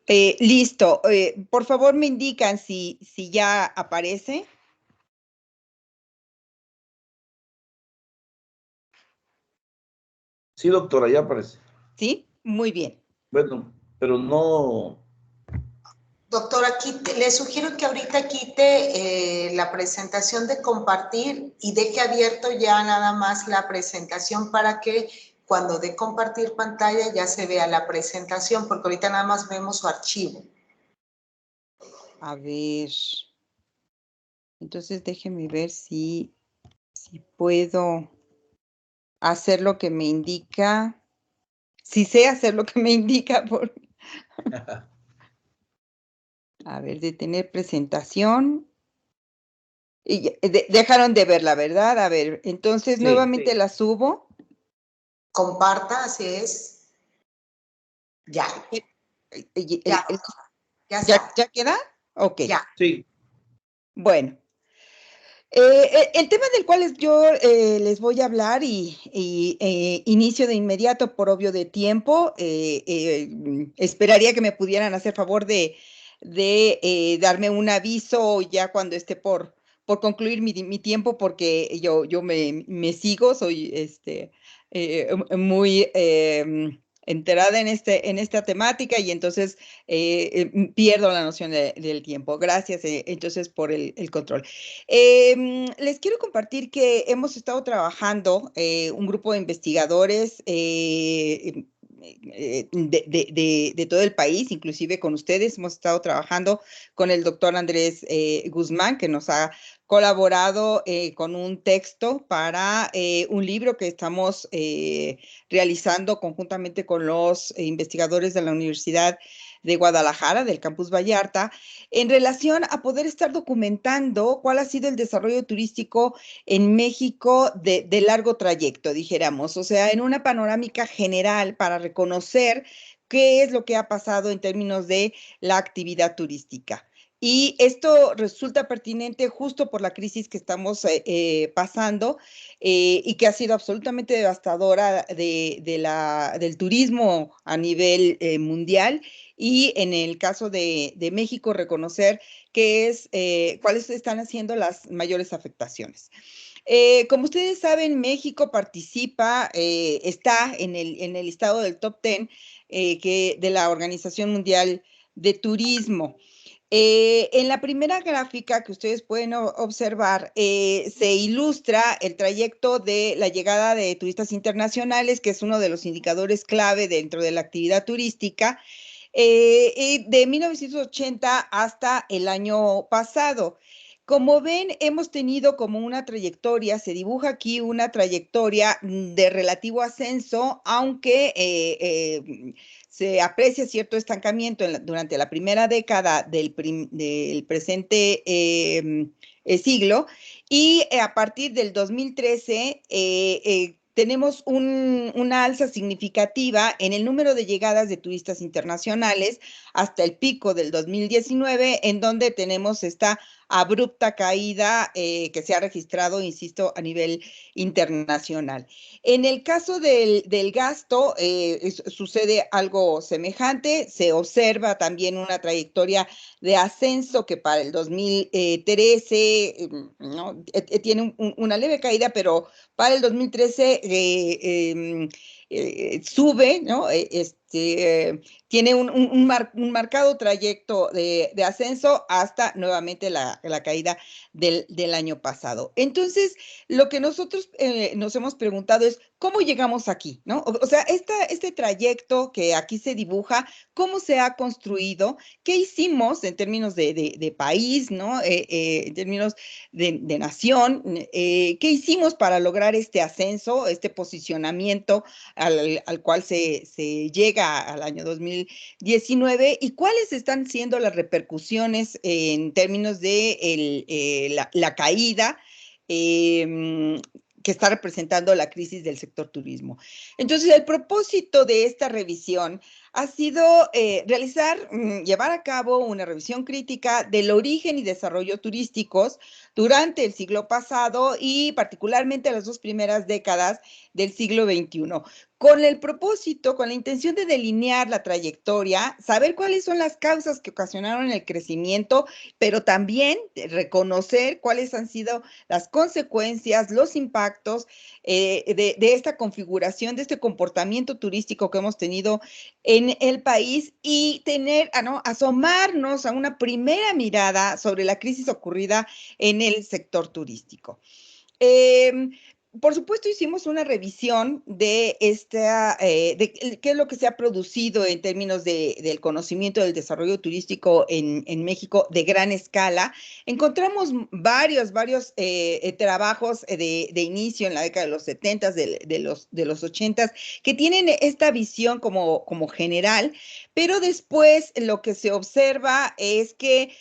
Listo. Por favor, me indican si ya aparece. Sí, doctora, ya aparece. ¿Sí? Muy bien. Bueno, pero no. Doctora, le sugiero que ahorita quite la presentación de compartir y deje abierto ya nada más la presentación para que cuando dé compartir pantalla ya se vea la presentación, porque ahorita nada más vemos su archivo. A ver. Entonces déjeme ver si puedo hacer lo que me indica. Si sé hacer lo que me indica. A ver, detener presentación. Y dejaron de verla, ¿verdad? A ver, entonces Sí, nuevamente la subo. Comparta, así es. Ya. Ya, ya está. ¿Ya queda? Ok. Ya. sí. Bueno. El tema del cual yo les voy a hablar y inicio de inmediato por obvio de tiempo, esperaría que me pudieran hacer favor de darme un aviso ya cuando esté por concluir mi tiempo, porque yo me sigo, soy muy enterada en esta temática y entonces pierdo la noción del tiempo. Gracias entonces por el control. Les quiero compartir que hemos estado trabajando un grupo de investigadores de todo el país, inclusive con ustedes. Hemos estado trabajando con el doctor Andrés Guzmán, que nos ha colaborado con un texto para un libro que estamos realizando conjuntamente con los investigadores de la Universidad de Guadalajara, del Campus Vallarta, en relación a poder estar documentando cuál ha sido el desarrollo turístico en México de largo trayecto, dijéramos, o sea, en una panorámica general para reconocer qué es lo que ha pasado en términos de la actividad turística. Y esto resulta pertinente justo por la crisis que estamos pasando y que ha sido absolutamente devastadora del turismo a nivel mundial, y en el caso de México reconocer cuáles están haciendo las mayores afectaciones. Como ustedes saben, México participa, está en el listado del top 10 de la Organización Mundial de Turismo. En la primera gráfica que ustedes pueden observar, se ilustra el trayecto de la llegada de turistas internacionales, que es uno de los indicadores clave dentro de la actividad turística, de 1980 hasta el año pasado. Como ven, hemos tenido como una trayectoria, se dibuja aquí una trayectoria de relativo ascenso, aunque se aprecia cierto estancamiento durante la primera década del presente siglo, y a partir del 2013 tenemos una alza significativa en el número de llegadas de turistas internacionales hasta el pico del 2019, en donde tenemos esta abrupta caída que se ha registrado, insisto, a nivel internacional. En el caso del gasto, sucede algo semejante. Se observa también una trayectoria de ascenso que para el 2013 ¿no? Tiene una leve caída, pero para el 2013 sube, ¿no? Tiene un marcado trayecto de ascenso hasta nuevamente la caída del año pasado. Entonces, lo que nosotros nos hemos preguntado es, ¿cómo llegamos aquí? ¿No? O sea, este trayecto que aquí se dibuja, ¿cómo se ha construido? ¿Qué hicimos en términos de país, ¿no? En términos de nación? ¿Qué hicimos para lograr este ascenso, este posicionamiento al cual se llega al año 2019? ¿Y cuáles están siendo las repercusiones en términos de la caída que está representando la crisis del sector turismo? Entonces, el propósito de esta revisión ha sido llevar a cabo una revisión crítica del origen y desarrollo turísticos durante el siglo pasado y particularmente las dos primeras décadas del siglo XXI. con el propósito, con la intención de delinear la trayectoria, saber cuáles son las causas que ocasionaron el crecimiento, pero también reconocer cuáles han sido las consecuencias, los impactos de esta configuración, de este comportamiento turístico que hemos tenido en el país y asomarnos a una primera mirada sobre la crisis ocurrida en el sector turístico. Por supuesto, hicimos una revisión de de qué es lo que se ha producido en términos del conocimiento del desarrollo turístico en México de gran escala. Encontramos varios trabajos de inicio en la década de los 70, de los 80, que tienen esta visión como general, pero después lo que se observa es que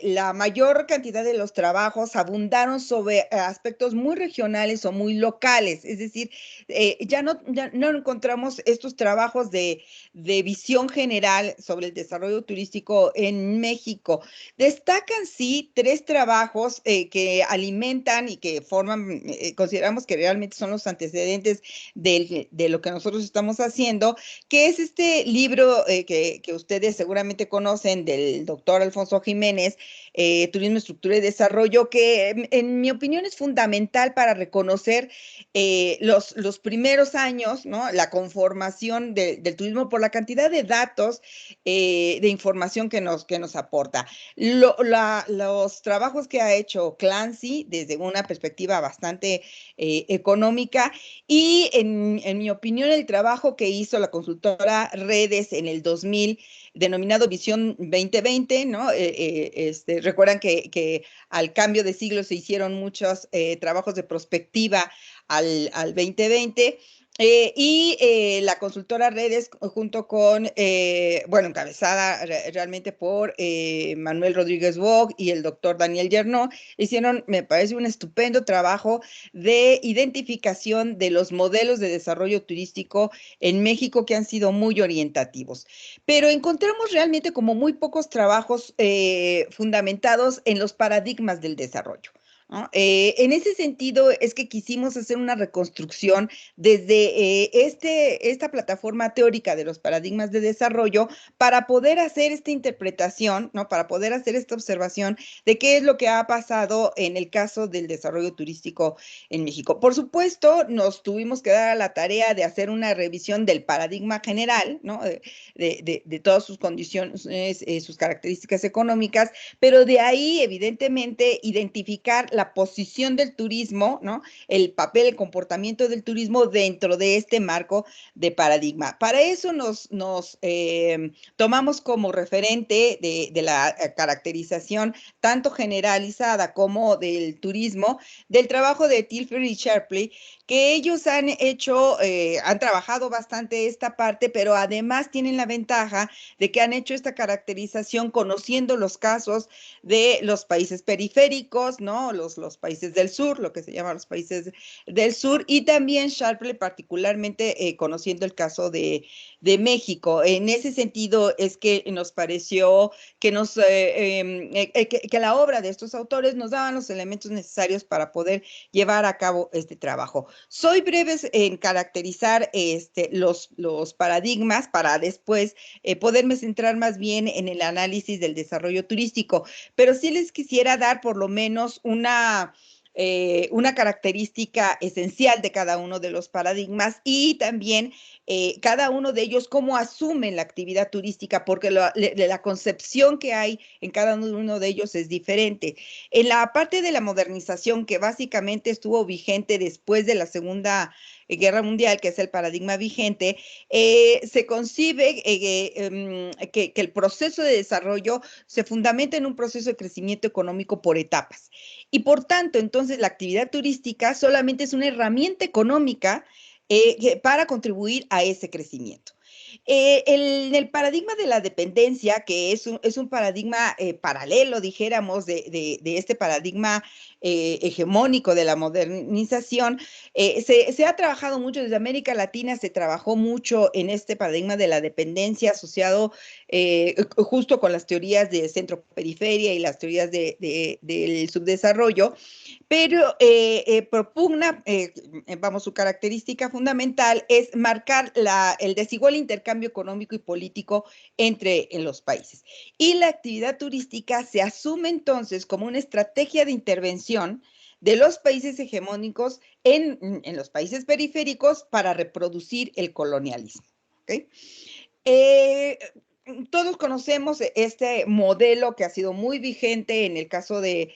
la mayor cantidad de los trabajos abundaron sobre aspectos muy regionales o muy locales, es decir, ya no encontramos estos trabajos de visión general sobre el desarrollo turístico en México. Destacan, sí, 3 trabajos que alimentan y que forman, consideramos que realmente son los antecedentes de lo que nosotros estamos haciendo, que es este libro que ustedes seguramente conocen del doctor Alfonso Jiménez, Turismo, Estructura y Desarrollo, que en mi opinión es fundamental para reconocer los primeros años, ¿no? La conformación del turismo por la cantidad de datos, de información que nos aporta. Los trabajos que ha hecho Clancy desde una perspectiva bastante económica y en mi opinión el trabajo que hizo la consultora Redes en el 2000, denominado Visión 2020, ¿no? Recuerdan que al cambio de siglo se hicieron muchos trabajos de prospectiva al 2020. La consultora Redes, junto con, encabezada realmente por Manuel Rodríguez Bog y el doctor Daniel Yernó, hicieron, me parece, un estupendo trabajo de identificación de los modelos de desarrollo turístico en México que han sido muy orientativos. Pero encontramos realmente como muy pocos trabajos fundamentados en los paradigmas del desarrollo, ¿no? En ese sentido es que quisimos hacer una reconstrucción desde esta plataforma teórica de los paradigmas de desarrollo para poder hacer esta interpretación, ¿no? Para poder hacer esta observación de qué es lo que ha pasado en el caso del desarrollo turístico en México. Por supuesto, nos tuvimos que dar a la tarea de hacer una revisión del paradigma general, ¿no? De todas sus condiciones, sus características económicas, pero de ahí, evidentemente, identificar la posición del turismo, ¿no? El papel, el comportamiento del turismo dentro de este marco de paradigma. Para eso nos tomamos como referente de la caracterización tanto generalizada como del turismo, del trabajo de Tilford y Sharpley, que ellos han hecho, han trabajado bastante esta parte, pero además tienen la ventaja de que han hecho esta caracterización conociendo los casos de los países periféricos, ¿no? Los países del sur, lo que se llama los países del sur, y también Sharpley particularmente conociendo el caso de México. En ese sentido es que nos pareció que que la obra de estos autores nos daban los elementos necesarios para poder llevar a cabo este trabajo. Soy breve en caracterizar los paradigmas para después poderme centrar más bien en el análisis del desarrollo turístico, pero sí les quisiera dar por lo menos una característica esencial de cada uno de los paradigmas y también cada uno de ellos cómo asumen la actividad turística, porque la concepción que hay en cada uno de ellos es diferente. En la parte de la modernización, que básicamente estuvo vigente después de la Segunda Guerra Mundial, que es el paradigma vigente, se concibe que el proceso de desarrollo se fundamenta en un proceso de crecimiento económico por etapas. Y por tanto, entonces, la actividad turística solamente es una herramienta económica para contribuir a ese crecimiento. El paradigma de la dependencia, que es un paradigma paralelo, dijéramos, de este paradigma hegemónico de la modernización, se ha trabajado mucho desde América Latina, se trabajó mucho en este paradigma de la dependencia asociado justo con las teorías de centro-periferia y las teorías del subdesarrollo, pero propugna, vamos, su característica fundamental es marcar el desigual intercambio económico y político entre los países. Y la actividad turística se asume entonces como una estrategia de intervención de los países hegemónicos en los países periféricos para reproducir el colonialismo. ¿Okay? Todos conocemos este modelo que ha sido muy vigente en el caso de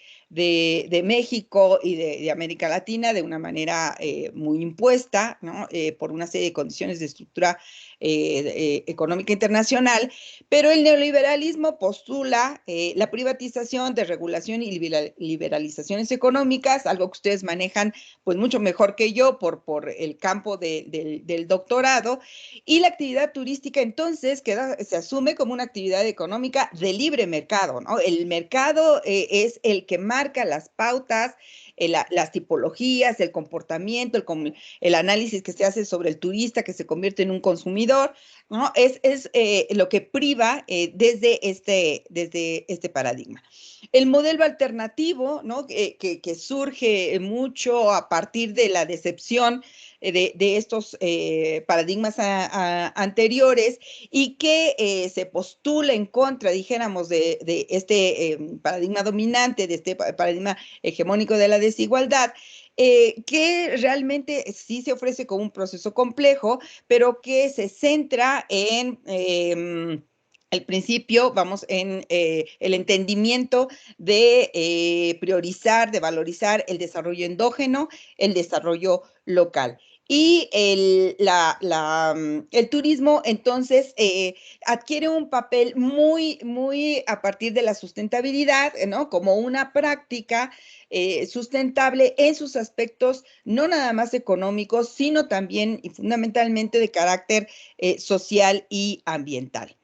México y de América Latina de una manera muy impuesta, ¿no? Por una serie de condiciones de estructura económica internacional, pero el neoliberalismo postula la privatización, desregulación y liberalizaciones económicas, algo que ustedes manejan pues mucho mejor que yo por el campo del doctorado, y la actividad turística entonces se asume como una actividad económica de libre mercado, ¿no? El mercado es el que marca las pautas, las tipologías, el comportamiento, el análisis que se hace sobre el turista que se convierte en un consumidor, ¿no? Es lo que priva desde este paradigma. El modelo alternativo, ¿no? Que surge mucho a partir de la decepción de estos paradigmas anteriores y que se postula en contra, dijéramos, de este paradigma dominante, de este paradigma hegemónico de la desigualdad, que realmente sí se ofrece como un proceso complejo, pero que se centra en el principio, vamos, en el entendimiento de priorizar, de valorizar el desarrollo endógeno, el desarrollo local. Y el turismo entonces adquiere un papel muy a partir de la sustentabilidad, ¿no? Como una práctica sustentable en sus aspectos, no nada más económicos, sino también y fundamentalmente de carácter social y ambiental.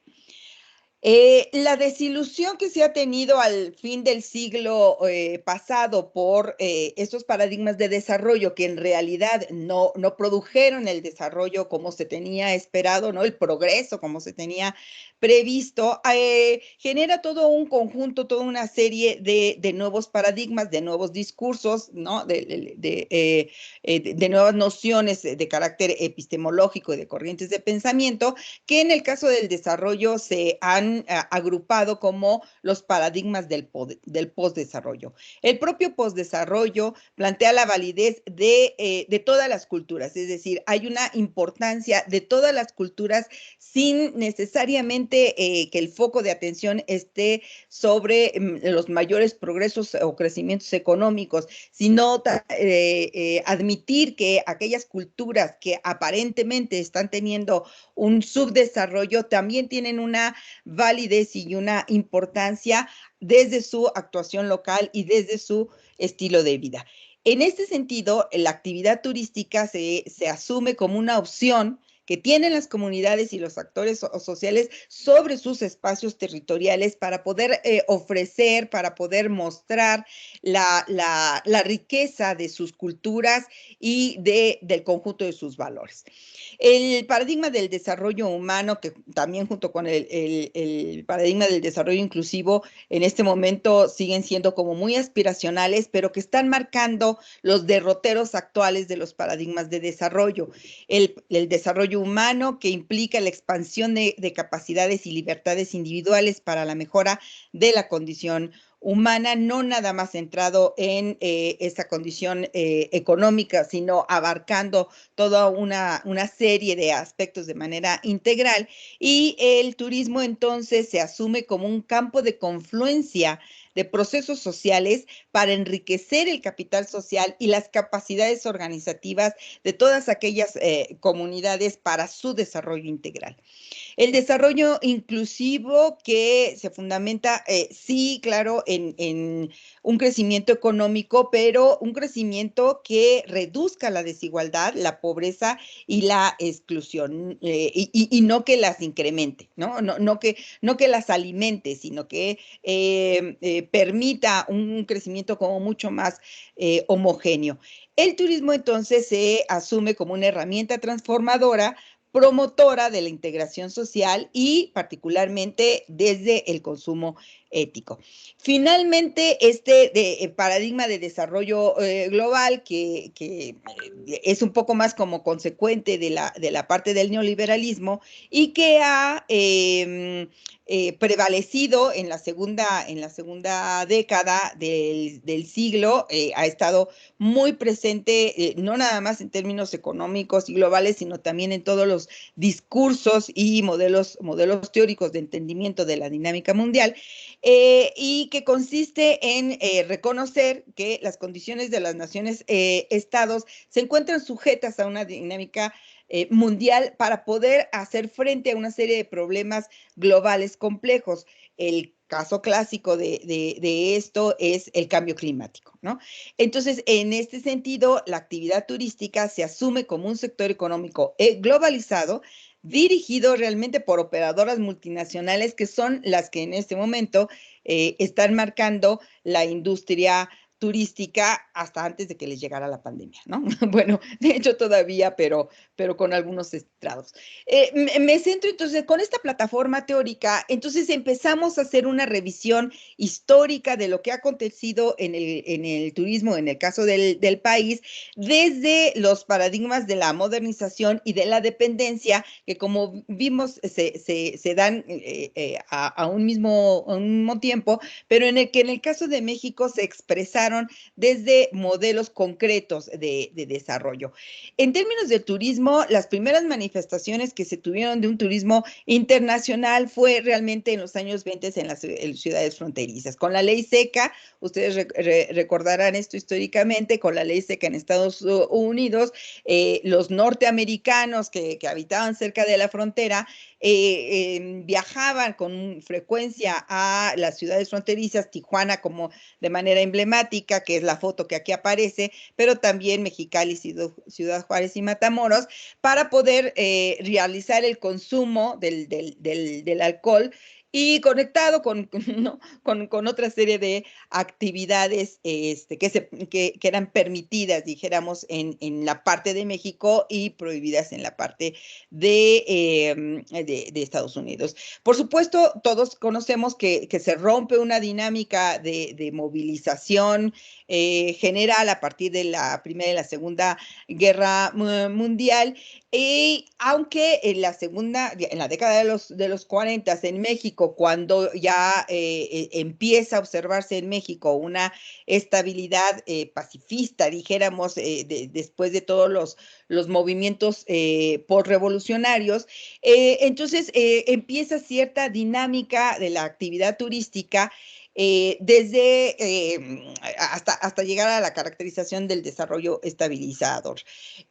La desilusión que se ha tenido al fin del siglo pasado por estos paradigmas de desarrollo que en realidad no produjeron el desarrollo como se tenía esperado, ¿no? El progreso como se tenía previsto, genera todo un conjunto, toda una serie de nuevos paradigmas, de nuevos discursos, ¿no? De nuevas nociones de carácter epistemológico y de corrientes de pensamiento que en el caso del desarrollo se han agrupado como los paradigmas del postdesarrollo. El propio postdesarrollo plantea la validez de todas las culturas, es decir, hay una importancia de todas las culturas sin necesariamente que el foco de atención esté sobre los mayores progresos o crecimientos económicos, sino admitir que aquellas culturas que aparentemente están teniendo un subdesarrollo también tienen una validez y una importancia desde su actuación local y desde su estilo de vida. En este sentido, la actividad turística se asume como una opción que tienen las comunidades y los actores sociales sobre sus espacios territoriales para poder ofrecer, para poder mostrar la riqueza de sus culturas y del conjunto de sus valores. El paradigma del desarrollo humano, que también junto con el paradigma del desarrollo inclusivo, en este momento siguen siendo como muy aspiracionales, pero que están marcando los derroteros actuales de los paradigmas de desarrollo. El desarrollo humano, que implica la expansión de capacidades y libertades individuales para la mejora de la condición humana, no nada más centrado en esa condición económica, sino abarcando toda una serie de aspectos de manera integral. Y el turismo entonces se asume como un campo de confluencia de procesos sociales para enriquecer el capital social y las capacidades organizativas de todas aquellas comunidades para su desarrollo integral. El desarrollo inclusivo que se fundamenta, sí, claro, en un crecimiento económico, pero un crecimiento que reduzca la desigualdad, la pobreza y la exclusión, y no que las incremente, ¿no? No que las alimente, sino que permita un crecimiento como mucho más homogéneo. El turismo entonces se asume como una herramienta transformadora, promotora de la integración social y particularmente desde el consumo ético. Finalmente, paradigma de desarrollo global, que es un poco más como consecuente de la parte del neoliberalismo y que ha prevalecido en la segunda década del siglo, ha estado muy presente, no nada más en términos económicos y globales, sino también en todos los discursos y modelos teóricos de entendimiento de la dinámica mundial, y que consiste en reconocer que las condiciones de las naciones estados se encuentran sujetas a una dinámica mundial para poder hacer frente a una serie de problemas globales complejos. El caso clásico de esto es el cambio climático, ¿no? Entonces, en este sentido, la actividad turística se asume como un sector económico globalizado, dirigido realmente por operadoras multinacionales que son las que en este momento están marcando la industria turística hasta antes de que les llegara la pandemia, ¿no? Bueno, de hecho todavía, pero con algunos estrados. Me centro entonces con esta plataforma teórica, entonces empezamos a hacer una revisión histórica de lo que ha acontecido en el turismo, en el caso del país, desde los paradigmas de la modernización y de la dependencia, que como vimos se dan a un mismo tiempo, pero en el caso de México se expresaron desde modelos concretos de desarrollo. En términos del turismo, las primeras manifestaciones que se tuvieron de un turismo internacional fue realmente en los años 20 en las ciudades fronterizas. Con la ley seca, ustedes recordarán esto históricamente, con la ley seca en Estados Unidos, los norteamericanos que habitaban cerca de la frontera viajaban con frecuencia a las ciudades fronterizas, Tijuana como de manera emblemática, que es la foto que aquí aparece, pero también Mexicali, Ciudad Juárez y Matamoros, para poder realizar el consumo del alcohol y conectado ¿no? con otra serie de actividades que eran permitidas, dijéramos, en la parte de México y prohibidas en la parte de Estados Unidos. Por supuesto, todos conocemos que se rompe una dinámica de movilización general a partir de la Primera y la Segunda Guerra Mundial, y aunque en la década de los 40 en México, cuando ya empieza a observarse en México una estabilidad pacifista, dijéramos, después de todos los movimientos postrevolucionarios, entonces empieza cierta dinámica de la actividad turística hasta llegar a la caracterización del desarrollo estabilizador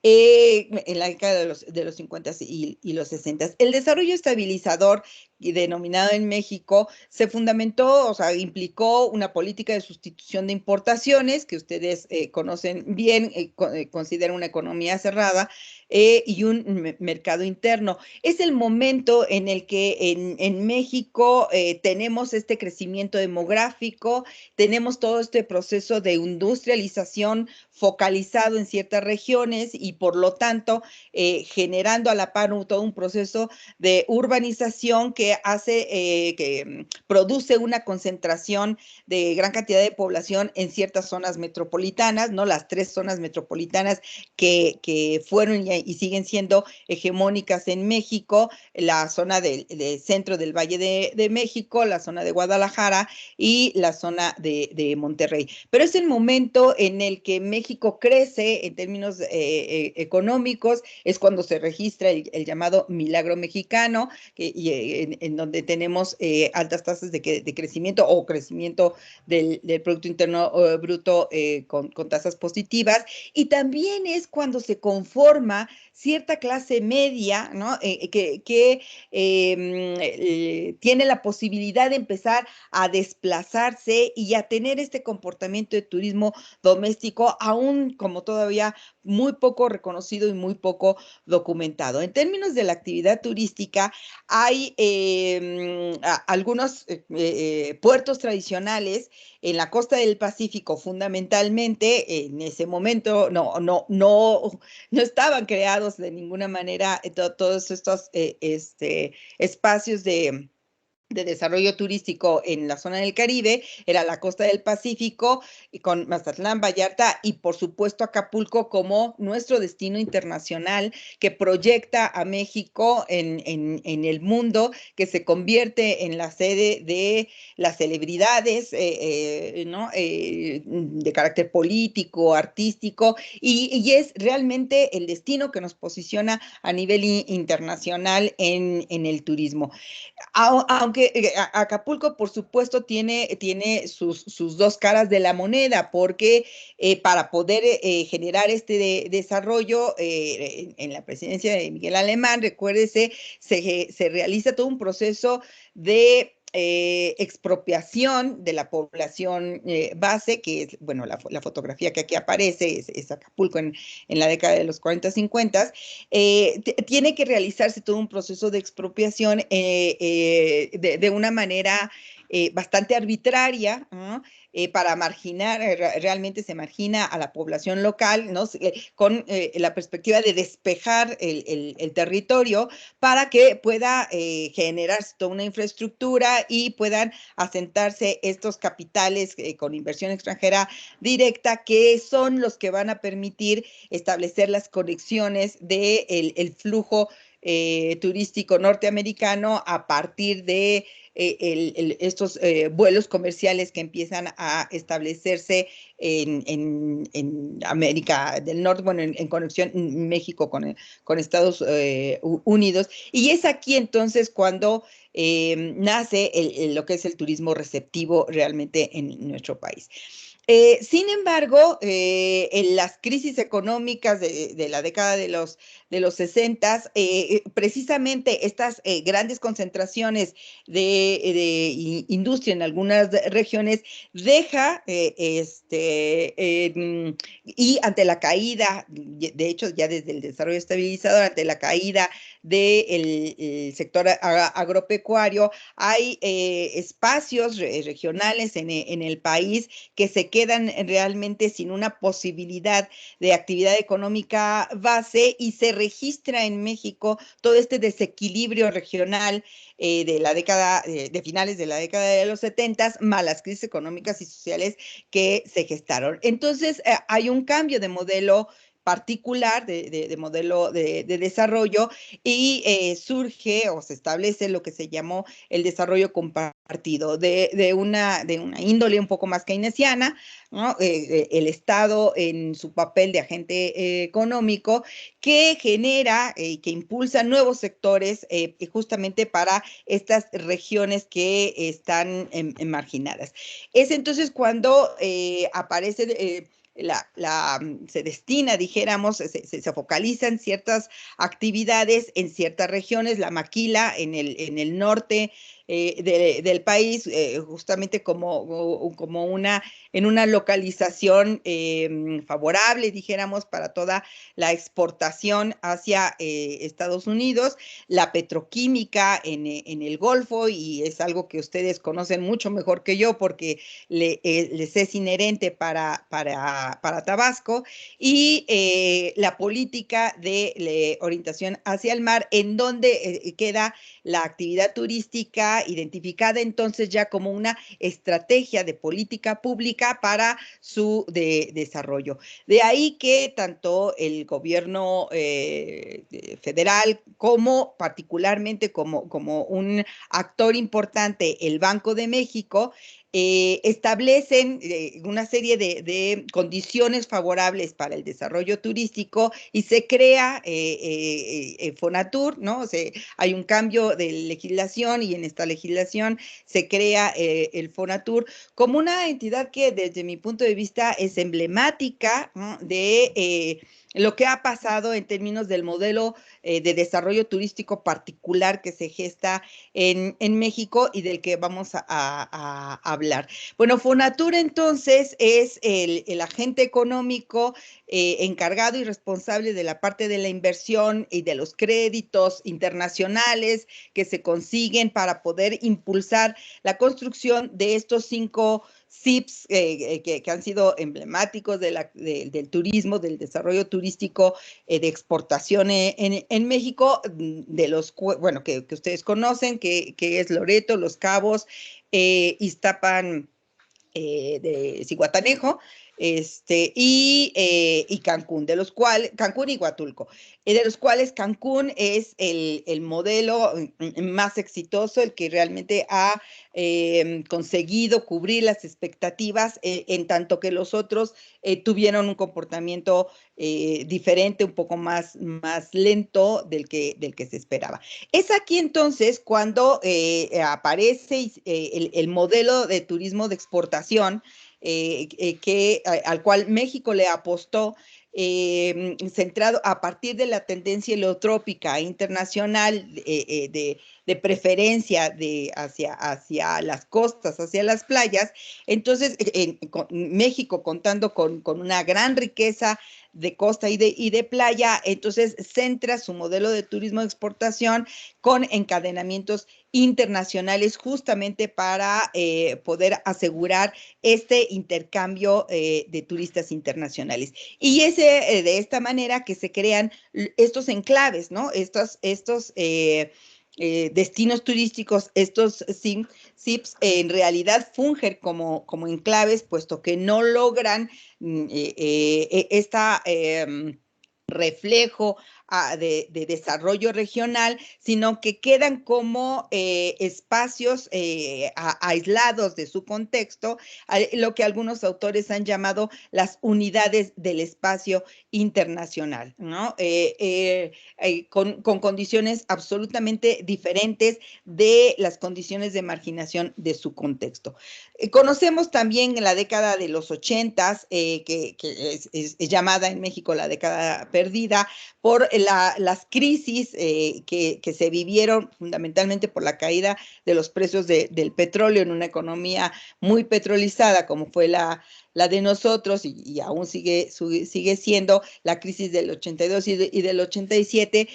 en la década de los 50 y los 60. El desarrollo estabilizador, denominado en México, se fundamentó, o sea, implicó una política de sustitución de importaciones, que ustedes conocen bien, consideran una economía cerrada, y un mercado interno. Es el momento en el que en México tenemos este crecimiento demográfico, tenemos todo este proceso de industrialización focalizado en ciertas regiones y por lo tanto generando a la par todo un proceso de urbanización que que produce una concentración de gran cantidad de población en ciertas zonas metropolitanas, ¿no? Las 3 zonas metropolitanas que fueron y siguen siendo hegemónicas en México, la zona del centro del Valle de México, la zona de Guadalajara y la zona de Monterrey. Pero es el momento en el que México crece en términos económicos, es cuando se registra el llamado milagro mexicano, y en donde tenemos altas tasas de crecimiento o crecimiento del Producto Interno Bruto con tasas positivas, y también es cuando se conforma cierta clase media, ¿no? Tiene la posibilidad de empezar a desplazarse y a tener este comportamiento de turismo doméstico, aún como todavía muy poco reconocido y muy poco documentado. En términos de la actividad turística, hay algunos puertos tradicionales en la costa del Pacífico, fundamentalmente. En ese momento no estaban creados de ninguna manera todos estos espacios de desarrollo turístico en la zona del Caribe. Era la costa del Pacífico, y con Mazatlán, Vallarta y por supuesto Acapulco como nuestro destino internacional que proyecta a México en el mundo, que se convierte en la sede de las celebridades, ¿no? De carácter político, artístico, y es realmente el destino que nos posiciona a nivel internacional en el turismo. Aunque Acapulco, por supuesto, tiene sus dos caras de la moneda, porque para poder generar este desarrollo en la presidencia de Miguel Alemán, recuérdese, se realiza todo un proceso de expropiación de la población base, que es, bueno, la fotografía que aquí aparece es Acapulco en la década de los 40, 50. Tiene que realizarse todo un proceso de expropiación de una manera bastante arbitraria, ¿no? Para marginar, realmente se margina a la población local, ¿no? Con la perspectiva de despejar el territorio para que pueda generarse toda una infraestructura y puedan asentarse estos capitales con inversión extranjera directa, que son los que van a permitir establecer las conexiones del flujo turístico norteamericano a partir de estos vuelos comerciales que empiezan a establecerse en América del Norte, bueno, en conexión México con Estados Unidos. Y es aquí entonces cuando nace lo que es el turismo receptivo realmente en nuestro país. Sin embargo, en las crisis económicas de la década de los 60, precisamente estas grandes concentraciones de industria en algunas regiones deja, y ante la caída, de hecho ya desde el desarrollo estabilizador, ante la caída del sector agropecuario, hay espacios regionales en el país que se quedan realmente sin una posibilidad de actividad económica base, y se registra en México todo este desequilibrio regional de la década, de finales de la década de los 70, más las crisis económicas y sociales que se gestaron. Entonces, hay un cambio de modelo particular, de modelo de desarrollo, y surge o se establece lo que se llamó el desarrollo compartido, de una índole un poco más keynesiana, ¿no? El Estado en su papel de agente económico, que genera y que impulsa nuevos sectores justamente para estas regiones que están marginadas. Es entonces cuando aparece se destina, dijéramos, se focalizan ciertas actividades en ciertas regiones, la maquila en el norte del país, justamente como en una localización favorable, dijéramos, para toda la exportación hacia Estados Unidos, la petroquímica en el Golfo, y es algo que ustedes conocen mucho mejor que yo porque les es inherente para Tabasco, y la política de orientación hacia el mar, en donde queda la actividad turística identificada entonces ya como una estrategia de política pública para su desarrollo. De ahí que tanto el gobierno federal como particularmente como un actor importante el Banco de México establecen una serie de condiciones favorables para el desarrollo turístico y se crea Fonatur, ¿no? Hay un cambio de legislación y en esta legislación se crea el Fonatur como una entidad que desde mi punto de vista es emblemática, ¿no? de lo que ha pasado en términos del modelo de desarrollo turístico particular que se gesta en México y del que vamos a hablar. Bueno, Fonatur entonces es el agente económico encargado y responsable de la parte de la inversión y de los créditos internacionales que se consiguen para poder impulsar la construcción de estos 5 CIPs que han sido emblemáticos del turismo, del desarrollo turístico de exportación en México, de los, bueno, que ustedes conocen, que es Loreto, Los Cabos, Iztapan de Zihuatanejo, y Cancún, de los cuales, Cancún y Huatulco, de los cuales Cancún es el modelo más exitoso, el que realmente ha conseguido cubrir las expectativas, en tanto que los otros tuvieron un comportamiento diferente, un poco más lento del que se esperaba. Es aquí entonces cuando aparece el modelo de turismo de exportación al cual México le apostó, centrado a partir de la tendencia heliotrópica internacional de preferencia hacia las costas, hacia las playas. Entonces, México contando con una gran riqueza de costa y de playa, entonces centra su modelo de turismo de exportación con encadenamientos internacionales justamente para poder asegurar este intercambio de turistas internacionales. Y es de esta manera que se crean estos enclaves, ¿no? Estos destinos turísticos, estos CIPs, en realidad fungen como enclaves, puesto que no logran esta reflejo de desarrollo regional, sino que quedan como espacios aislados de su contexto, lo que algunos autores han llamado las unidades del espacio internacional, ¿no? Con condiciones absolutamente diferentes de las condiciones de marginación de su contexto. Conocemos también en la década de los 80s, que es llamada en México la década perdida, por las crisis que se vivieron fundamentalmente por la caída de los precios del petróleo en una economía muy petrolizada como fue la de nosotros y aún sigue siendo la crisis del 82 y del 87,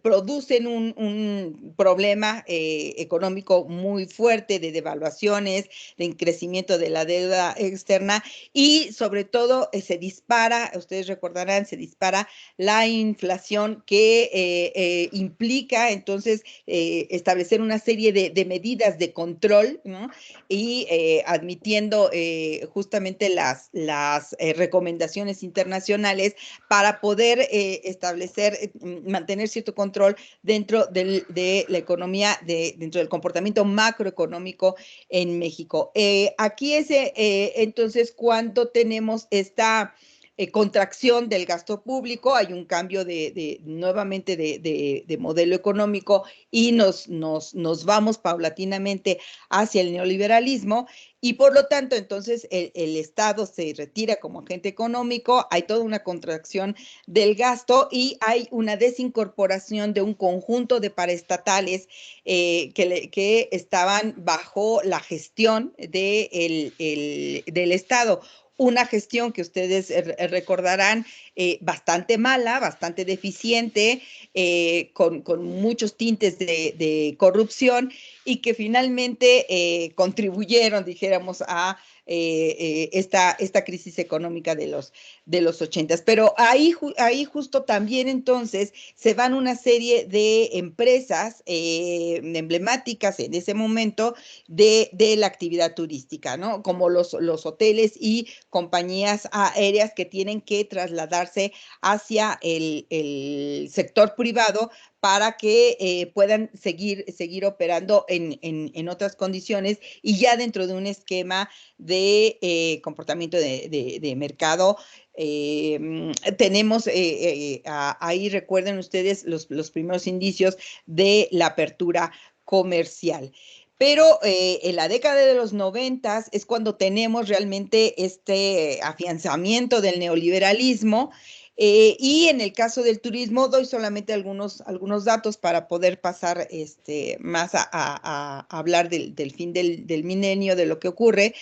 producen un problema económico muy fuerte de devaluaciones, de crecimiento de la deuda externa y sobre todo se dispara, ustedes recordarán, se dispara la inflación que implica entonces establecer una serie de medidas de control, ¿no? Y admitiendo justamente las recomendaciones internacionales para poder establecer, mantener cierto control dentro de la economía, dentro del comportamiento macroeconómico en México. Aquí es entonces cuando tenemos esta contracción del gasto público, hay un cambio nuevamente de modelo económico y nos vamos paulatinamente hacia el neoliberalismo y por lo tanto entonces el Estado se retira como agente económico, hay toda una contracción del gasto y hay una desincorporación de un conjunto de paraestatales que estaban bajo la gestión del Estado. Una gestión que ustedes recordarán bastante mala, bastante deficiente, con muchos tintes de corrupción y que finalmente contribuyeron, dijéramos, a esta crisis económica de los 80s. Pero ahí justo también entonces se van una serie de empresas emblemáticas en ese momento de la actividad turística, ¿no? Como los hoteles y compañías aéreas que tienen que trasladar trasladarse hacia el sector privado para que puedan seguir operando en otras condiciones y ya dentro de un esquema de comportamiento de mercado. Tenemos ahí, recuerden ustedes, los primeros indicios de la apertura comercial. Pero en la década de los 90 es cuando tenemos realmente este afianzamiento del neoliberalismo. Y en el caso del turismo, doy solamente algunos datos para poder pasar más a hablar del fin del milenio, de lo que ocurre.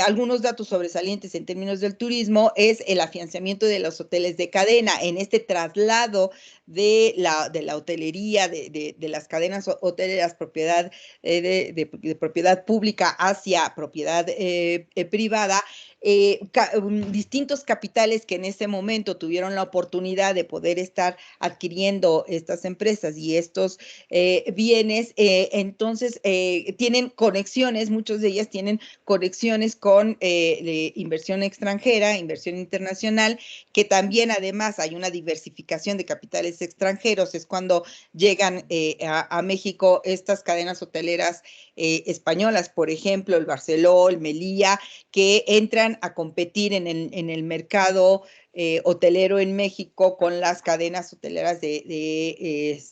Algunos datos sobresalientes en términos del turismo es el afianzamiento de los hoteles de cadena en este traslado de la hotelería, de las cadenas hoteleras propiedad, de propiedad pública hacia propiedad privada. Distintos capitales que en ese momento tuvieron la oportunidad de poder estar adquiriendo estas empresas y estos bienes, entonces tienen conexiones, muchos de ellas tienen conexiones con inversión extranjera, inversión internacional, que también además hay una diversificación de capitales extranjeros, es cuando llegan a México estas cadenas hoteleras españolas, por ejemplo, el Barceló, el Melilla, que entran a competir en el mercado hotelero en México con las cadenas hoteleras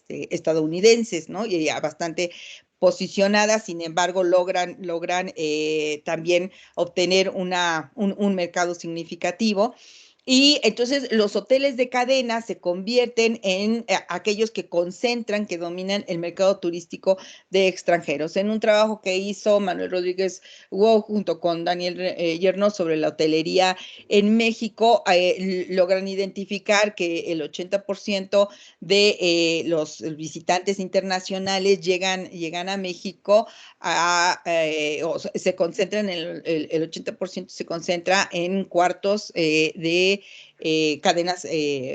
estadounidenses, ¿no? Y ya bastante posicionadas, sin embargo, logran también obtener un mercado significativo. Y entonces los hoteles de cadena se convierten en aquellos que concentran, que dominan el mercado turístico de extranjeros. En un trabajo que hizo Manuel Rodríguez Wow junto con Daniel Yerno sobre la hotelería en México, logran identificar que el 80% de los visitantes internacionales llegan a México o se concentran, el 80% se concentra en cuartos de cadenas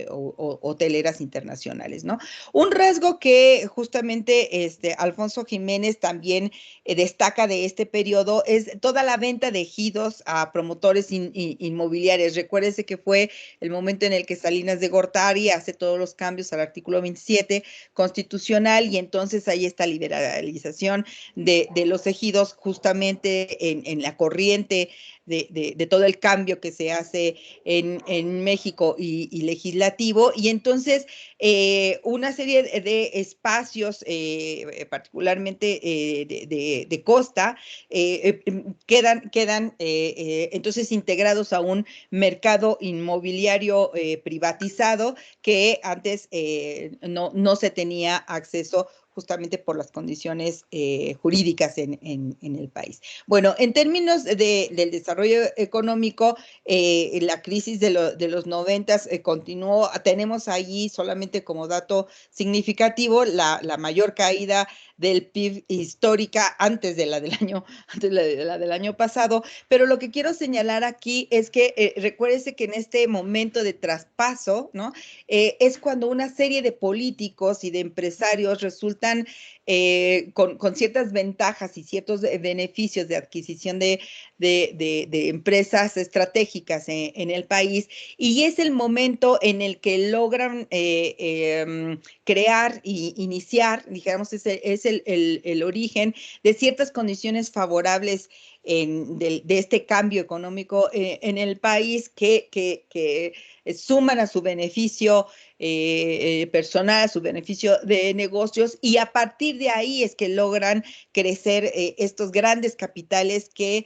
hoteleras internacionales, ¿no? Un rasgo que justamente Alfonso Jiménez también destaca de este periodo es toda la venta de ejidos a promotores inmobiliarios. Recuérdese que fue el momento en el que Salinas de Gortari hace todos los cambios al artículo 27 constitucional y entonces hay esta liberalización de los ejidos justamente en la corriente de todo el cambio que se hace en México y legislativo, y entonces una serie de espacios, particularmente de costa, quedan entonces integrados a un mercado inmobiliario privatizado que antes no se tenía acceso justamente por las condiciones jurídicas en el país. Bueno, en términos del desarrollo económico, la crisis de los 90 continuó. Tenemos allí solamente como dato significativo la mayor caída del PIB histórica antes de la del año pasado, pero lo que quiero señalar aquí es que recuérdese que en este momento de traspaso, ¿no? Es cuando una serie de políticos y de empresarios resultan con ciertas ventajas y ciertos beneficios de adquisición de empresas estratégicas en el país, y es el momento en el que logran crear e iniciar, digamos, es el origen de ciertas condiciones favorables de este cambio económico en el país que suman a su beneficio personal, a su beneficio de negocios, y a partir de ahí es que logran crecer estos grandes capitales que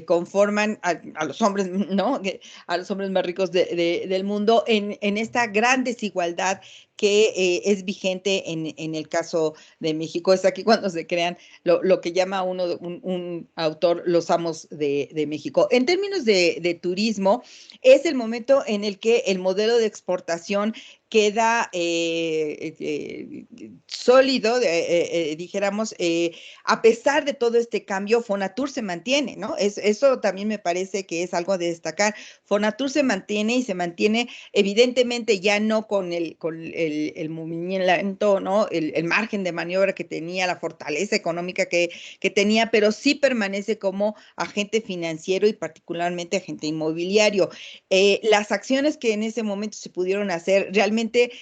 conforman a los hombres, ¿no? A los hombres más ricos del mundo en esta gran desigualdad que es vigente en el caso de México. Es aquí cuando se crean lo que llama un autor los amos de México. En términos de turismo, es el momento en el que el modelo de exportación queda sólido, dijéramos, a pesar de todo este cambio, Fonatur se mantiene, ¿no? Eso también me parece que es algo de destacar. Fonatur se mantiene y se mantiene evidentemente ya no con el movimiento, ¿no? El margen de maniobra que tenía, la fortaleza económica que tenía, pero sí permanece como agente financiero y particularmente agente inmobiliario. Las acciones que en ese momento se pudieron hacer realmente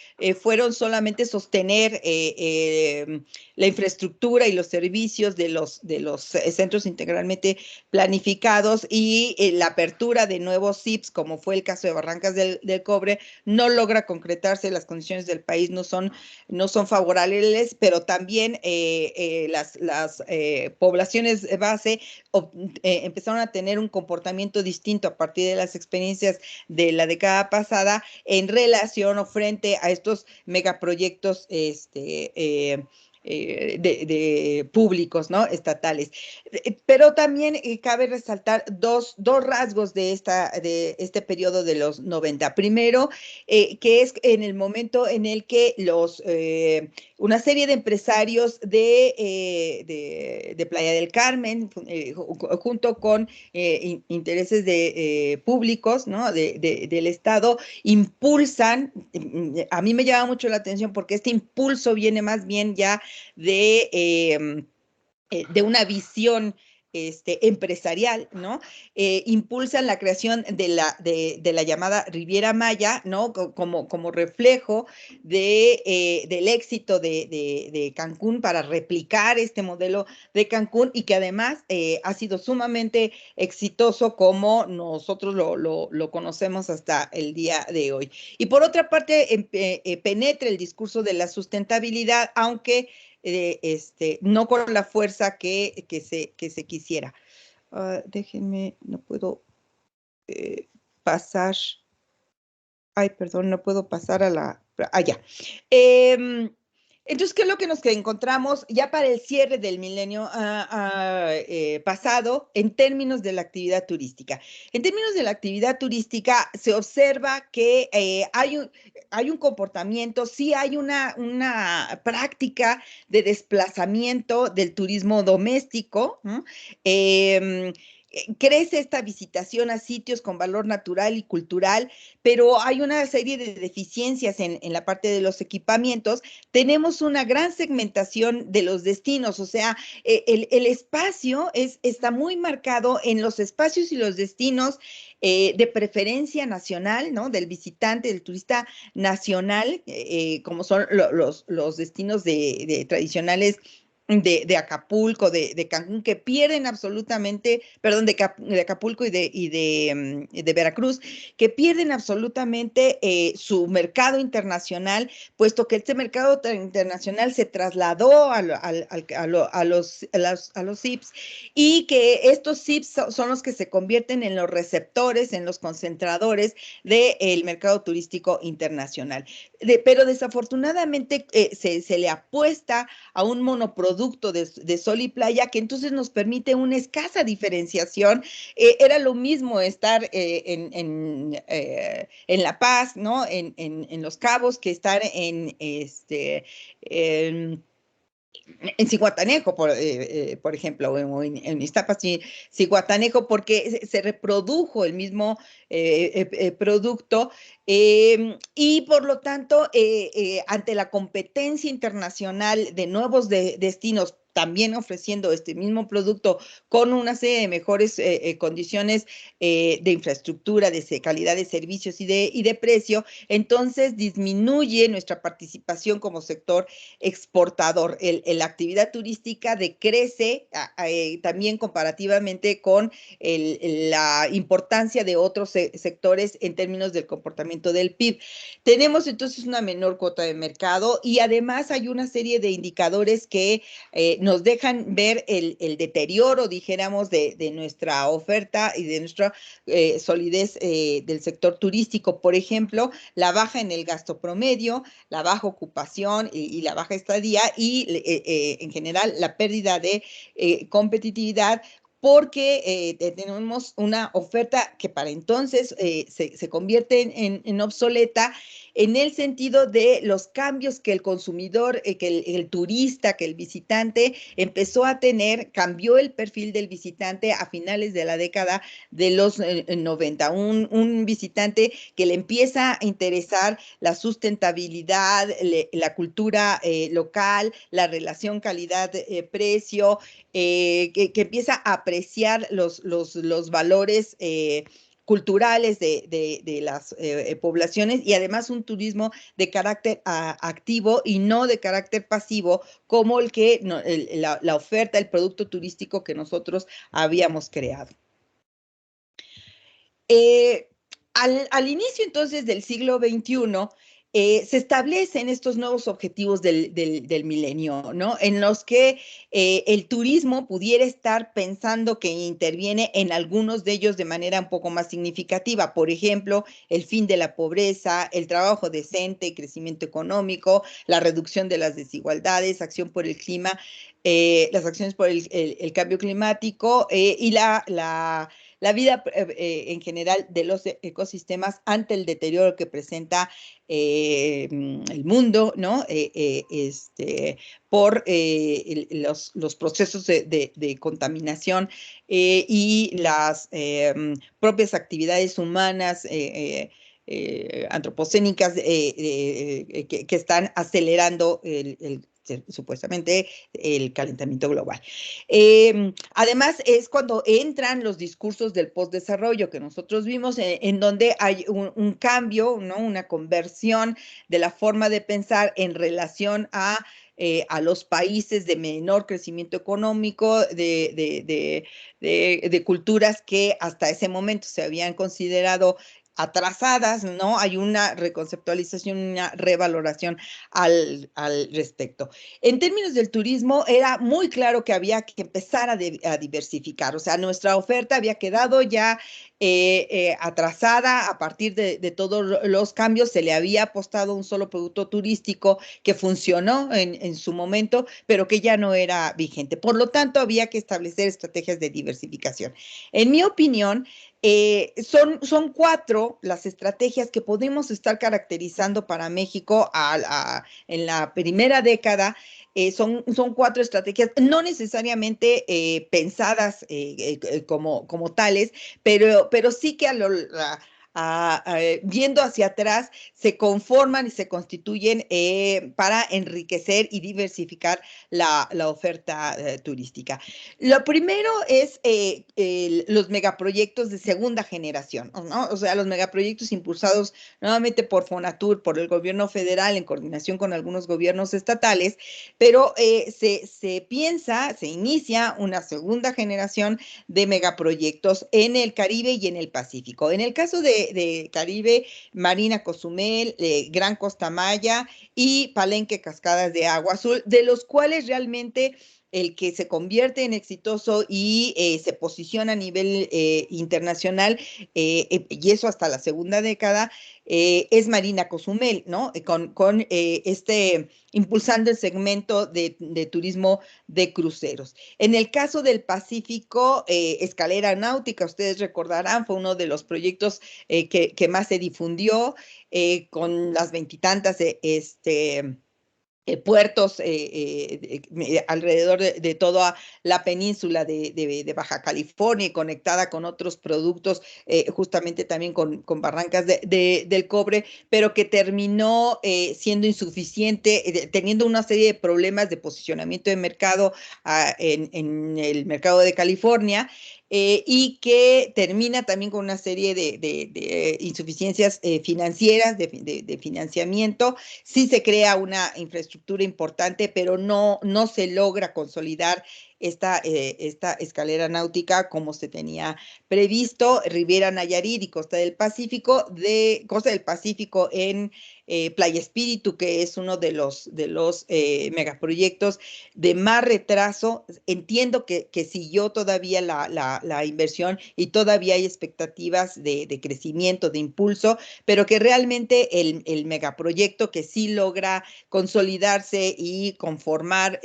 fueron solamente sostener la infraestructura y los servicios de los centros integralmente planificados y la apertura de nuevos CIPS, como fue el caso de Barrancas del Cobre, no logra concretarse, las condiciones del país no son favorables, pero también las poblaciones de base empezaron a tener un comportamiento distinto a partir de las experiencias de la década pasada en relación o frente a estos megaproyectos de públicos, ¿no? Estatales. Pero también cabe resaltar dos rasgos de este periodo de los 90. Primero, que es en el momento en el que una serie de empresarios de Playa del Carmen, junto con intereses públicos, ¿no? Del Estado, impulsan, a mí me llama mucho la atención porque este impulso viene más bien ya de una visión empresarial, ¿no? Impulsan la creación de la llamada Riviera Maya, ¿no? Como reflejo del éxito de Cancún para replicar este modelo de Cancún y que además ha sido sumamente exitoso como nosotros lo conocemos hasta el día de hoy. Y por otra parte, penetra el discurso de la sustentabilidad, aunque no con la fuerza que se quisiera. Déjenme, no puedo pasar. Ay, perdón, no puedo pasar a la. Ya. Entonces, ¿qué es lo que nos encontramos ya para el cierre del milenio pasado en términos de la actividad turística? En términos de la actividad turística, se observa que hay un comportamiento, sí hay una práctica de desplazamiento del turismo doméstico, ¿no? Crece esta visitación a sitios con valor natural y cultural, pero hay una serie de deficiencias en la parte de los equipamientos. Tenemos una gran segmentación de los destinos, o sea, el espacio está muy marcado en los espacios y los destinos de preferencia nacional, ¿no? Del visitante, del turista nacional, como son los destinos tradicionales de Acapulco, de Cancún, que pierden absolutamente, perdón, de Acapulco y de Veracruz, que pierden absolutamente su mercado internacional, puesto que este mercado internacional se trasladó a los CIPS y que estos CIPS son los que se convierten en los receptores, en los concentradores del mercado turístico internacional. Pero desafortunadamente se le apuesta a un monoproducto de sol y playa que entonces nos permite una escasa diferenciación. Era lo mismo estar en La Paz, ¿no? En Los Cabos, que estar en Zihuatanejo, por ejemplo, o en Iztapas, Zihuatanejo, porque se reprodujo el mismo producto y por lo tanto, ante la competencia internacional de nuevos destinos, también ofreciendo este mismo producto con una serie de mejores condiciones de infraestructura, de calidad de servicios y de precio, entonces disminuye nuestra participación como sector exportador. La actividad turística decrece también comparativamente con la importancia de otros sectores en términos del comportamiento del PIB. Tenemos entonces una menor cuota de mercado y además hay una serie de indicadores que nos dejan ver el deterioro, dijéramos, de nuestra oferta y de nuestra solidez del sector turístico. Por ejemplo, la baja en el gasto promedio, la baja ocupación y la baja estadía y en general la pérdida de competitividad porque tenemos una oferta que para entonces se convierte en obsoleta, en el sentido de los cambios que el consumidor, que el turista, que el visitante empezó a tener, cambió el perfil del visitante a finales de la década de los 90. Un visitante que le empieza a interesar la sustentabilidad, la cultura local, la relación calidad-precio, que empieza a apreciar los valores culturales de las poblaciones, y además un turismo de carácter activo y no de carácter pasivo, como el que la oferta, el producto turístico que nosotros habíamos creado. Al inicio entonces del siglo XXI, se establecen estos nuevos objetivos del milenio, ¿no? En los que el turismo pudiera estar pensando que interviene en algunos de ellos de manera un poco más significativa. Por ejemplo, el fin de la pobreza, el trabajo decente, crecimiento económico, la reducción de las desigualdades, acción por el clima, las acciones por el cambio climático y la vida en general de los ecosistemas ante el deterioro que presenta el mundo, ¿no? Por los procesos de contaminación y las propias actividades humanas antropocénicas que están acelerando supuestamente el calentamiento global. Además, es cuando entran los discursos del postdesarrollo que nosotros vimos, en donde hay un cambio, ¿no? Una conversión de la forma de pensar en relación a los países de menor crecimiento económico, de culturas que hasta ese momento se habían considerado atrasadas, ¿no? Hay una reconceptualización, una revaloración al respecto. En términos del turismo, era muy claro que había que empezar a diversificar, o sea, nuestra oferta había quedado ya atrasada a partir de todos los cambios. Se le había apostado un solo producto turístico que funcionó en su momento, pero que ya no era vigente. Por lo tanto, había que establecer estrategias de diversificación. En mi opinión, son 4 las estrategias que podemos estar caracterizando para México en la primera década. Son 4 estrategias, no necesariamente pensadas como tales, pero sí que viendo hacia atrás, se conforman y se constituyen para enriquecer y diversificar la oferta turística. Lo primero es los megaproyectos de segunda generación, ¿no? O sea, los megaproyectos impulsados nuevamente por Fonatur, por el gobierno federal, en coordinación con algunos gobiernos estatales, pero se inicia una segunda generación de megaproyectos en el Caribe y en el Pacífico. En el caso de Caribe, Marina Cozumel, Gran Costa Maya y Palenque Cascadas de Agua Azul, de los cuales realmente el que se convierte en exitoso y se posiciona a nivel internacional, y eso hasta la segunda década, es Marina Cozumel, ¿no? Con impulsando el segmento de turismo de cruceros. En el caso del Pacífico, Escalera Náutica, ustedes recordarán, fue uno de los proyectos que más se difundió, con las veintitantas puertos alrededor de toda la península de Baja California, y conectada con otros productos, justamente también con Barrancas del Cobre, pero que terminó siendo insuficiente, teniendo una serie de problemas de posicionamiento de mercado en el mercado de California. Y que termina también con una serie de insuficiencias financieras, de financiamiento. Sí se crea una infraestructura importante, pero no se logra consolidar esta escalera náutica como se tenía previsto. Riviera Nayarit y Costa del Pacífico en Playa Espíritu, que es uno de los megaproyectos de más retraso. Entiendo que siguió todavía la inversión y todavía hay expectativas de crecimiento, de impulso, pero que realmente el megaproyecto que sí logra consolidarse y conformar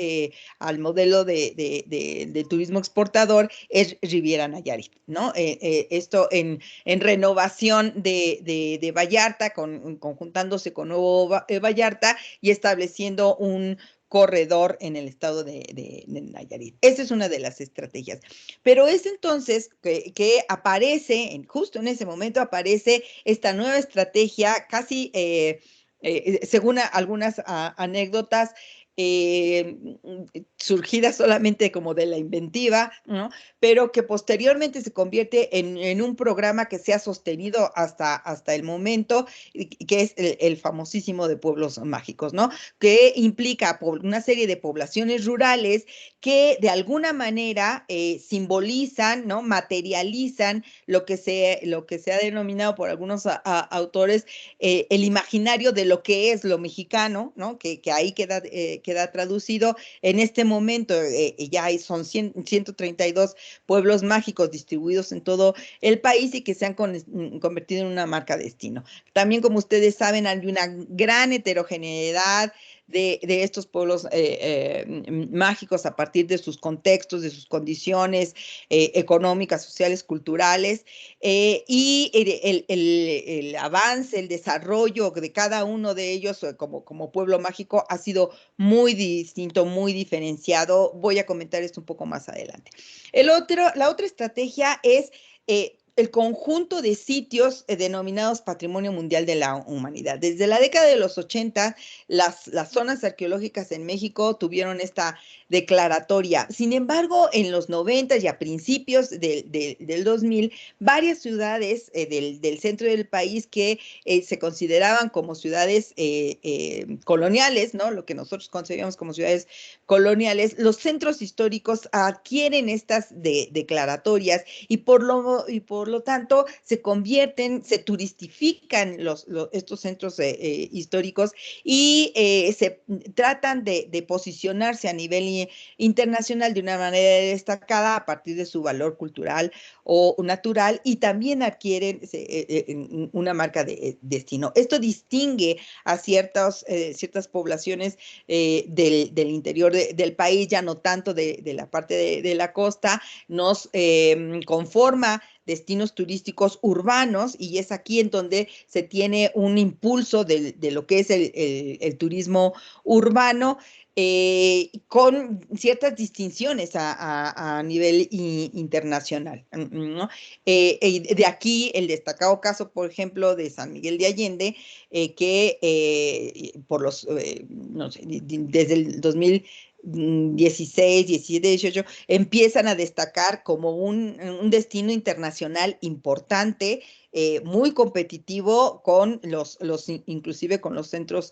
al modelo de turismo exportador es Riviera Nayarit, ¿no? Esto en renovación de Vallarta, conjuntándose con Nuevo Vallarta y estableciendo un corredor en el estado de Nayarit. Esa es una de las estrategias. Pero es entonces que aparece, justo en ese momento aparece esta nueva estrategia, casi según algunas anécdotas, surgida solamente como de la inventiva, ¿no? Pero que posteriormente se convierte en un programa que se ha sostenido hasta el momento, que es el famosísimo de Pueblos Mágicos, ¿no? Que implica una serie de poblaciones rurales que de alguna manera simbolizan, ¿no? Materializan lo que se ha denominado por algunos autores el imaginario de lo que es lo mexicano, ¿no? Que ahí queda traducido en este momento. Ya son 132 pueblos mágicos distribuidos en todo el país y que se han convertido en una marca destino. También, como ustedes saben, hay una gran heterogeneidad de estos pueblos mágicos a partir de sus contextos, de sus condiciones económicas, sociales, culturales, y el avance, el desarrollo de cada uno de ellos como pueblo mágico ha sido muy distinto, muy diferenciado. Voy a comentar esto un poco más adelante. La otra estrategia es el conjunto de sitios denominados Patrimonio Mundial de la Humanidad. Desde la década de los 80, las zonas arqueológicas en México tuvieron esta declaratoria. Sin embargo, en los 90 y a principios del 2000, varias ciudades del centro del país que se consideraban como ciudades coloniales, ¿no? Lo que nosotros concebíamos como ciudades coloniales, los centros históricos adquieren estas declaratorias y por lo tanto se turistifican estos centros históricos y se tratan de posicionarse a nivel internacional de una manera destacada a partir de su valor cultural o natural, y también adquieren una marca de destino. Esto distingue a ciertas poblaciones del interior del país, ya no tanto de la parte de la costa. Nos conforma destinos turísticos urbanos, y es aquí en donde se tiene un impulso de lo que es el turismo urbano, con ciertas distinciones a nivel internacional, ¿no? De aquí el destacado caso, por ejemplo, de San Miguel de Allende, que por no sé, desde el 2016, 17, 18, empiezan a destacar como un destino internacional importante, muy competitivo inclusive con los centros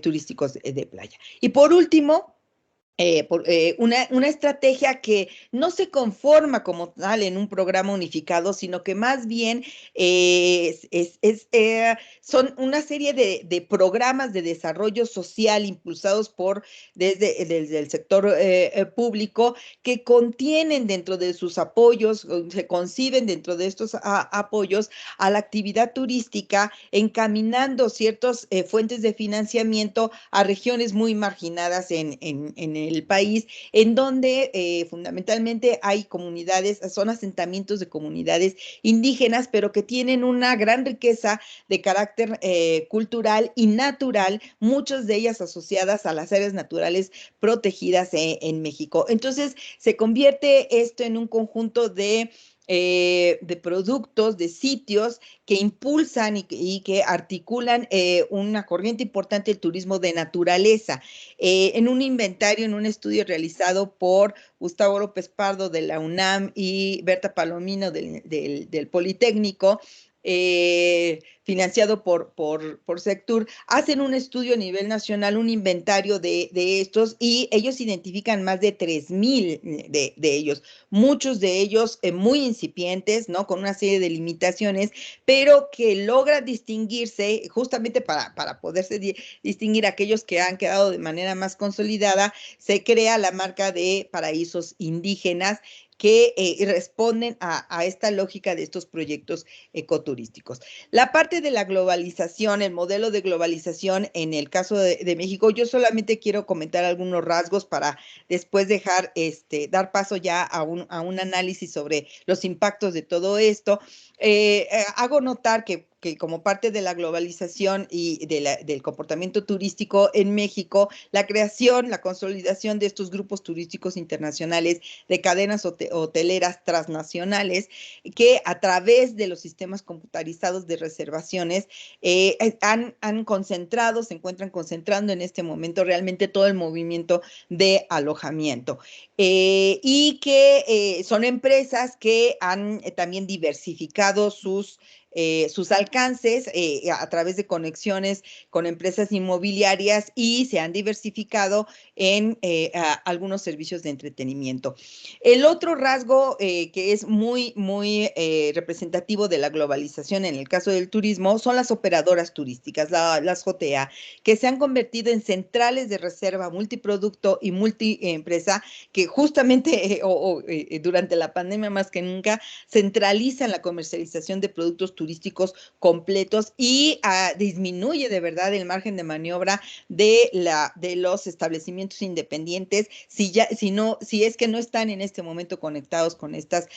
turísticos de playa. Y por último, una estrategia que no se conforma como tal en un programa unificado, sino que más bien son una serie de programas de desarrollo social impulsados desde el sector público, que contienen dentro de sus apoyos, se conciben dentro de estos apoyos a la actividad turística, encaminando ciertas fuentes de financiamiento a regiones muy marginadas en el país, en donde fundamentalmente hay comunidades, son asentamientos de comunidades indígenas, pero que tienen una gran riqueza de carácter cultural y natural, muchas de ellas asociadas a las áreas naturales protegidas en México. Entonces, se convierte esto en un conjunto de productos, de sitios que impulsan y que articulan una corriente importante del turismo de naturaleza. En un inventario, en un estudio realizado por Gustavo López Pardo de la UNAM y Berta Palomino del Politécnico, financiado por Sectur, hacen un estudio a nivel nacional, un inventario de estos, y ellos identifican más de 3,000 de ellos, muchos de ellos muy incipientes, ¿no? Con una serie de limitaciones, pero que logran distinguirse justamente para poderse distinguir aquellos que han quedado de manera más consolidada. Se crea la marca de paraísos indígenas que responden a esta lógica de estos proyectos ecoturísticos. La parte de la globalización, el modelo de globalización en el caso de México, yo solamente quiero comentar algunos rasgos para después dar paso ya a un análisis sobre los impactos de todo esto. Hago notar que como parte de la globalización y del comportamiento turístico en México, la creación, la consolidación de estos grupos turísticos internacionales, de cadenas hoteleras transnacionales, que a través de los sistemas computarizados de reservaciones se encuentran concentrando en este momento realmente todo el movimiento de alojamiento. Y que son empresas que han también diversificado sus alcances a través de conexiones con empresas inmobiliarias, y se han diversificado en algunos servicios de entretenimiento. El otro rasgo que es muy representativo de la globalización en el caso del turismo son las operadoras turísticas, las JTA, que se han convertido en centrales de reserva multiproducto y multiempresa, que justamente durante la pandemia más que nunca centralizan la comercialización de productos turísticos completos y disminuye de verdad el margen de maniobra de los establecimientos independientes, si es que no están en este momento conectados con estas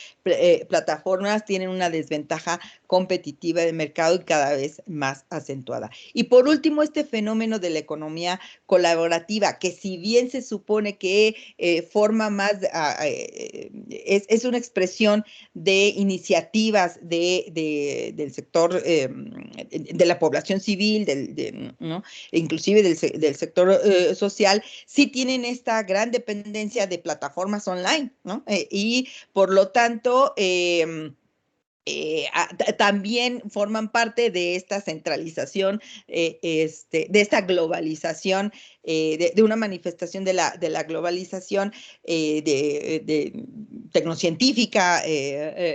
plataformas, tienen una desventaja competitiva de mercado y cada vez más acentuada. Y por último, este fenómeno de la economía colaborativa, que si bien se supone que forma más, es una expresión de iniciativas del sector, de la población civil, ¿no? Inclusive del sector social, sí tienen esta gran dependencia de plataformas online, ¿no? Y por lo tanto, también forman parte de esta centralización, de esta globalización, de una manifestación de la globalización de tecnocientífica,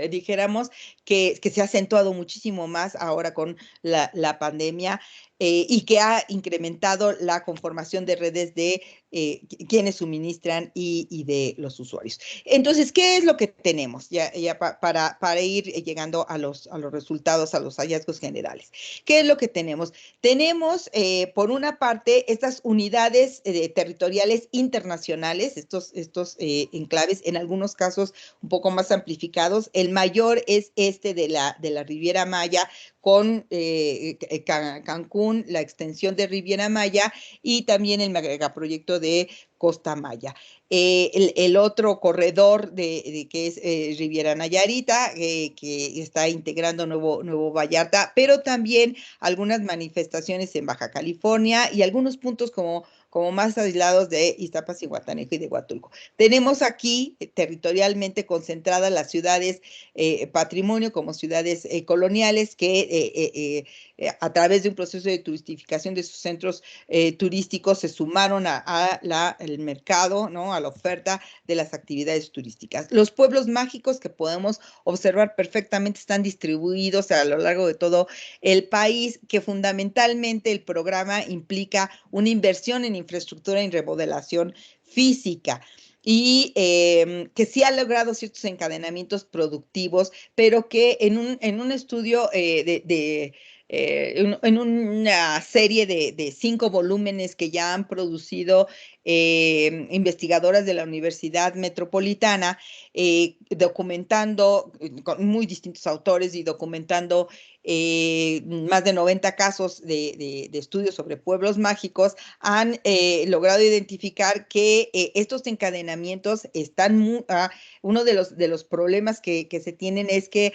dijéramos, que se ha acentuado muchísimo más ahora con la pandemia. Y que ha incrementado la conformación de redes de quienes suministran y de los usuarios. Entonces, ¿qué es lo que tenemos? Ya para ir llegando a los resultados, a los hallazgos generales. ¿Qué es lo que tenemos? Tenemos, por una parte, estas unidades territoriales internacionales, estos enclaves, en algunos casos un poco más amplificados. El mayor es de la Riviera Maya, con Cancún, la extensión de Riviera Maya, y también el megaproyecto de Costa Maya. El otro corredor que es Riviera Nayarita, que está integrando Nuevo Vallarta, pero también algunas manifestaciones en Baja California y algunos puntos como más aislados de Iztapas, Zihuatanejo y de Huatulco. Tenemos aquí territorialmente concentradas las ciudades patrimonio, como ciudades coloniales, que a través de un proceso de turistificación de sus centros turísticos se sumaron al mercado, ¿no? A la oferta de las actividades turísticas. Los pueblos mágicos, que podemos observar perfectamente, están distribuidos a lo largo de todo el país, que fundamentalmente el programa implica una inversión en infraestructura y remodelación física, y que sí ha logrado ciertos encadenamientos productivos, pero que en un estudio en una serie de 5 volúmenes que ya han producido investigadoras de la Universidad Metropolitana, documentando con muy distintos autores y documentando más de 90 casos de estudios sobre pueblos mágicos, han logrado identificar que estos encadenamientos están uno de los problemas que se tienen es que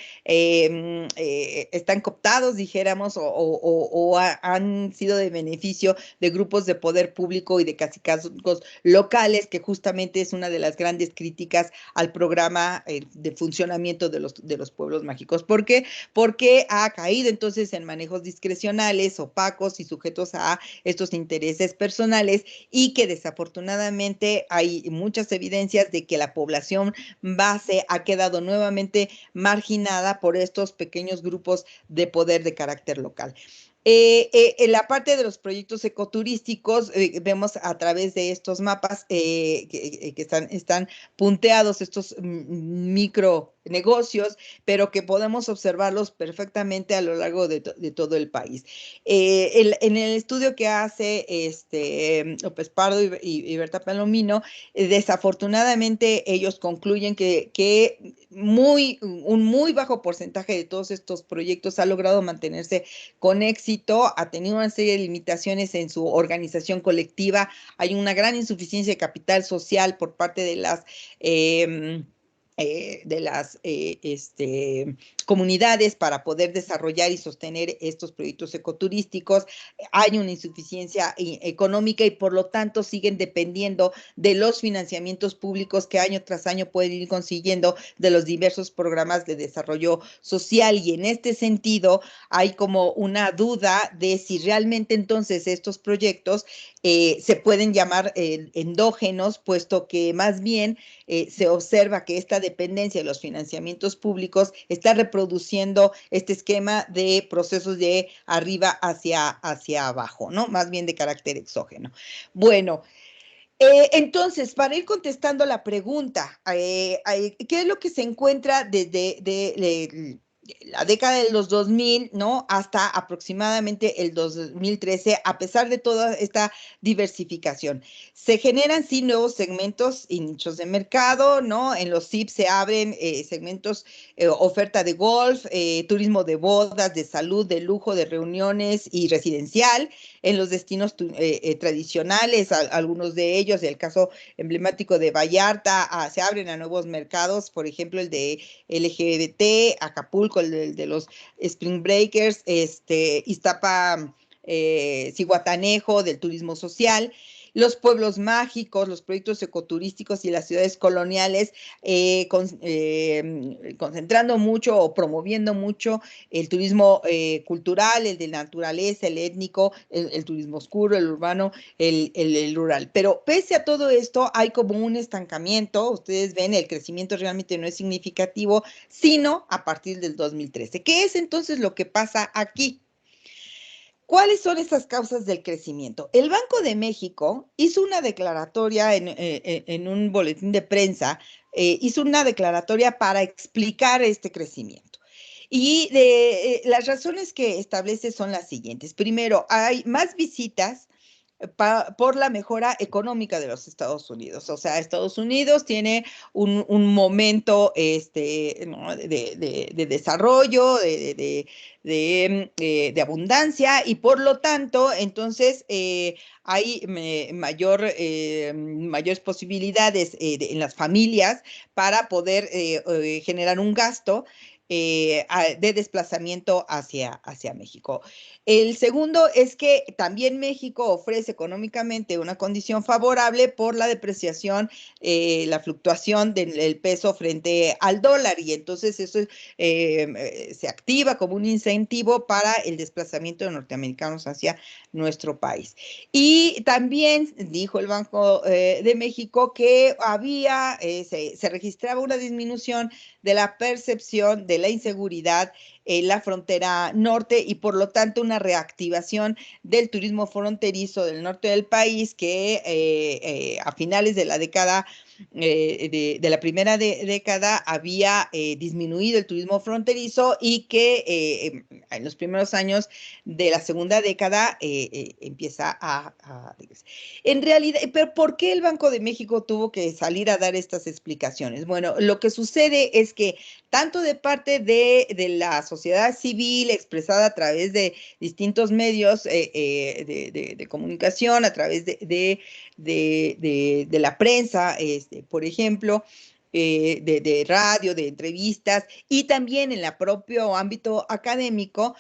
están cooptados, dijéramos, beneficiamos han sido de beneficio de grupos de poder público y de cacicazgos locales, que justamente es una de las grandes críticas al programa de funcionamiento de los pueblos mágicos. ¿Por qué? Porque ha caído entonces en manejos discrecionales, opacos y sujetos a estos intereses personales, y que desafortunadamente hay muchas evidencias de que la población base ha quedado nuevamente marginada por estos pequeños grupos de poder de carácter local. En la parte de los proyectos ecoturísticos, vemos a través de estos mapas que están punteados estos micronegocios, pero que podemos observarlos perfectamente a lo largo de todo el país. En el estudio que hace López Pardo y Berta Palomino, desafortunadamente ellos concluyen que un muy bajo porcentaje de todos estos proyectos ha logrado mantenerse con éxito, ha tenido una serie de limitaciones en su organización colectiva, hay una gran insuficiencia de capital social por parte de las comunidades para poder desarrollar y sostener estos proyectos ecoturísticos. Hay una insuficiencia económica y por lo tanto siguen dependiendo de los financiamientos públicos que año tras año pueden ir consiguiendo de los diversos programas de desarrollo social, y en este sentido hay como una duda de si realmente entonces estos proyectos se pueden llamar endógenos, puesto que más bien se observa que esta dependencia de los financiamientos públicos está reproduciendo este esquema de procesos de arriba hacia abajo, ¿no? Más bien de carácter exógeno. Bueno, entonces, para ir contestando la pregunta, ¿qué es lo que se encuentra desde la década de los 2000, ¿no? Hasta aproximadamente el 2013, a pesar de toda esta diversificación? Se generan, sí, nuevos segmentos y nichos de mercado, ¿no? En los CIP se abren segmentos, oferta de golf, turismo de bodas, de salud, de lujo, de reuniones y residencial. En los destinos tradicionales, algunos de ellos, el caso emblemático de Vallarta, se abren a nuevos mercados, por ejemplo, el de LGBT, Acapulco, el de los Spring Breakers, Iztapa, Zihuatanejo, del turismo social. Los pueblos mágicos, los proyectos ecoturísticos y las ciudades coloniales, concentrando mucho o promoviendo mucho el turismo cultural, el de naturaleza, el étnico, el turismo oscuro, el urbano, el rural. Pero pese a todo esto, hay como un estancamiento. Ustedes ven, el crecimiento realmente no es significativo, sino a partir del 2013. ¿Qué es entonces lo que pasa aquí? ¿Cuáles son estas causas del crecimiento? El Banco de México hizo una declaratoria en un boletín de prensa, hizo una declaratoria para explicar este crecimiento. Y las razones que establece son las siguientes. Primero, hay más visitas por la mejora económica de los Estados Unidos. O sea, Estados Unidos tiene un momento ¿no? de desarrollo, de abundancia, y por lo tanto, entonces, hay mayores posibilidades en las familias para poder generar un gasto de desplazamiento hacia México. El segundo es que también México ofrece económicamente una condición favorable por la depreciación, la fluctuación del peso frente al dólar, y entonces eso se activa como un incentivo para el desplazamiento de norteamericanos hacia nuestro país. Y también dijo el Banco de México que se registraba una disminución de la percepción de la inseguridad en la frontera norte, y por lo tanto una reactivación del turismo fronterizo del norte del país, que a finales de la década, de la primera década, había disminuido el turismo fronterizo, y que en los primeros años de la segunda década empieza a... En realidad, pero ¿por qué el Banco de México tuvo que salir a dar estas explicaciones? Bueno, lo que sucede es que tanto de parte de la sociedad civil, expresada a través de distintos medios de comunicación, a través de la prensa, por ejemplo, de radio, de entrevistas, y también en el propio ámbito académico,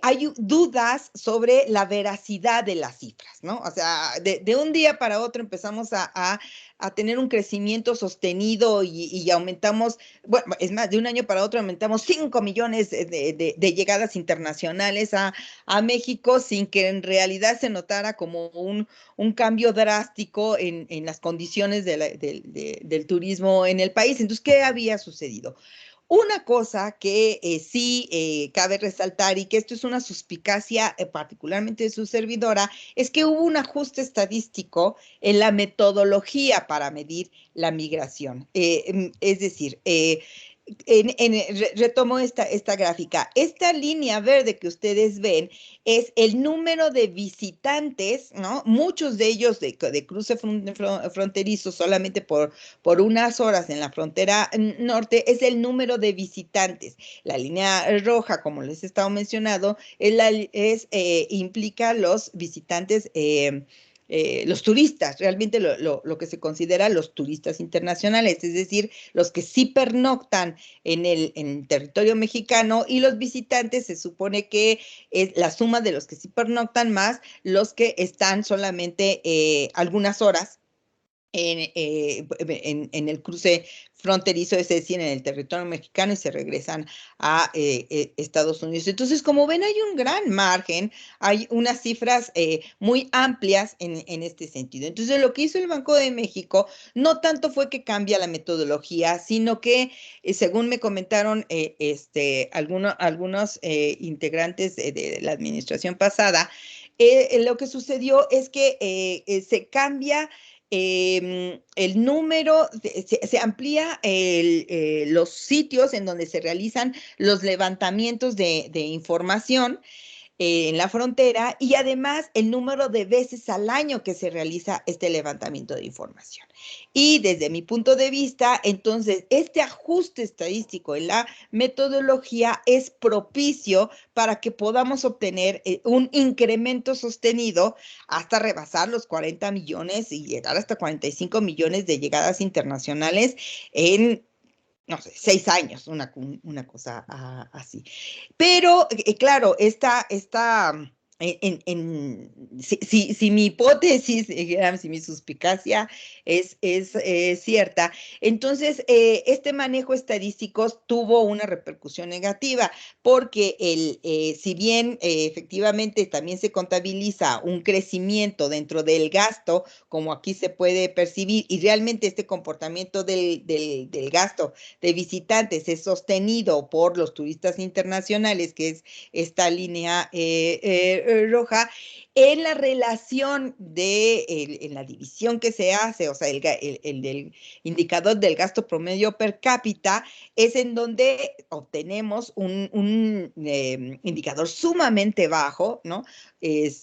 hay dudas sobre la veracidad de las cifras, ¿no? O sea, de un día para otro empezamos a tener un crecimiento sostenido y aumentamos, bueno, es más, de un año para otro aumentamos 5 millones de llegadas internacionales a México sin que en realidad se notara como un cambio drástico en las condiciones del turismo en el país. Entonces, ¿qué había sucedido? Una cosa que sí cabe resaltar, y que esto es una suspicacia particularmente de su servidora, es que hubo un ajuste estadístico en la metodología para medir la migración. Es decir, retomo esta gráfica. Esta línea verde que ustedes ven es el número de visitantes, ¿no? Muchos de ellos de cruce fronterizo solamente por unas horas en la frontera norte, es el número de visitantes. La línea roja, como les he estado mencionando, implica los visitantes los turistas, realmente lo que se considera los turistas internacionales, es decir, los que sí pernoctan en el territorio mexicano, y los visitantes se supone que es la suma de los que sí pernoctan más los que están solamente algunas horas en el cruce fronterizo, es decir, en el territorio mexicano, y se regresan a Estados Unidos. Entonces, como ven, hay un gran margen, hay unas cifras muy amplias en este sentido. Entonces, lo que hizo el Banco de México no tanto fue que cambia la metodología, sino que, según me comentaron algunos integrantes de la administración pasada, lo que sucedió es que se cambia el número, se amplía los sitios en donde se realizan los levantamientos de información en la frontera, y además el número de veces al año que se realiza este levantamiento de información. Y desde mi punto de vista, entonces, este ajuste estadístico en la metodología es propicio para que podamos obtener un incremento sostenido hasta rebasar los 40 millones y llegar hasta 45 millones de llegadas internacionales en, no sé, 6 años, una cosa así. Pero, claro, si mi hipótesis, si mi suspicacia es cierta, entonces este manejo estadístico tuvo una repercusión negativa, porque si bien efectivamente también se contabiliza un crecimiento dentro del gasto, como aquí se puede percibir, y realmente este comportamiento del gasto de visitantes es sostenido por los turistas internacionales, que es esta línea roja, en la relación en la división que se hace, o sea, el del indicador del gasto promedio per cápita, es en donde obtenemos un indicador sumamente bajo, ¿no? El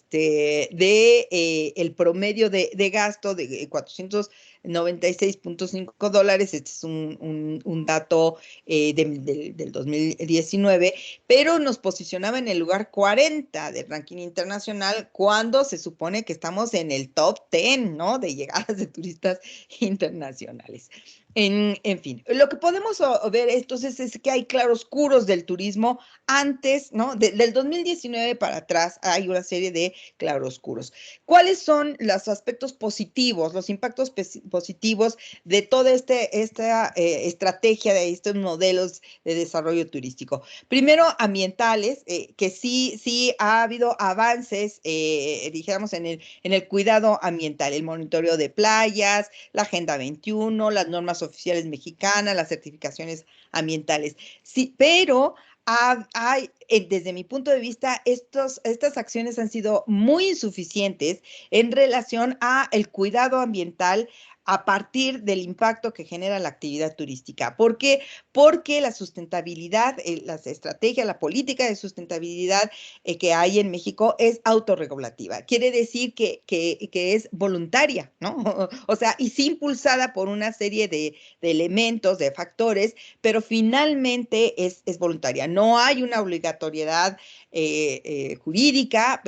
promedio de gasto de 496.5 dólares. Este es un dato del 2019, pero nos posicionaba en el lugar 40 del ranking internacional, cuando se supone que estamos en el top 10, ¿no? De llegadas de turistas internacionales. En fin, lo que podemos ver entonces es que hay claroscuros del turismo antes, ¿no? Del 2019 para atrás hay una serie de claroscuros. ¿Cuáles son los aspectos positivos, los impactos positivos de toda esta estrategia, de estos modelos de desarrollo turístico? Primero, ambientales, que sí ha habido avances, dijéramos, en el cuidado ambiental, el monitoreo de playas, la Agenda 21, las normas oficiales mexicanas, las certificaciones ambientales. Sí, pero desde mi punto de vista, estas acciones han sido muy insuficientes en relación a el cuidado ambiental a partir del impacto que genera la actividad turística. ¿Por qué? Porque la sustentabilidad, las estrategias, la política de sustentabilidad que hay en México es autorregulativa. Quiere decir que es voluntaria, ¿no? O sea, y sí impulsada por una serie de elementos, de factores, pero finalmente es voluntaria. No hay una obligatoriedad jurídica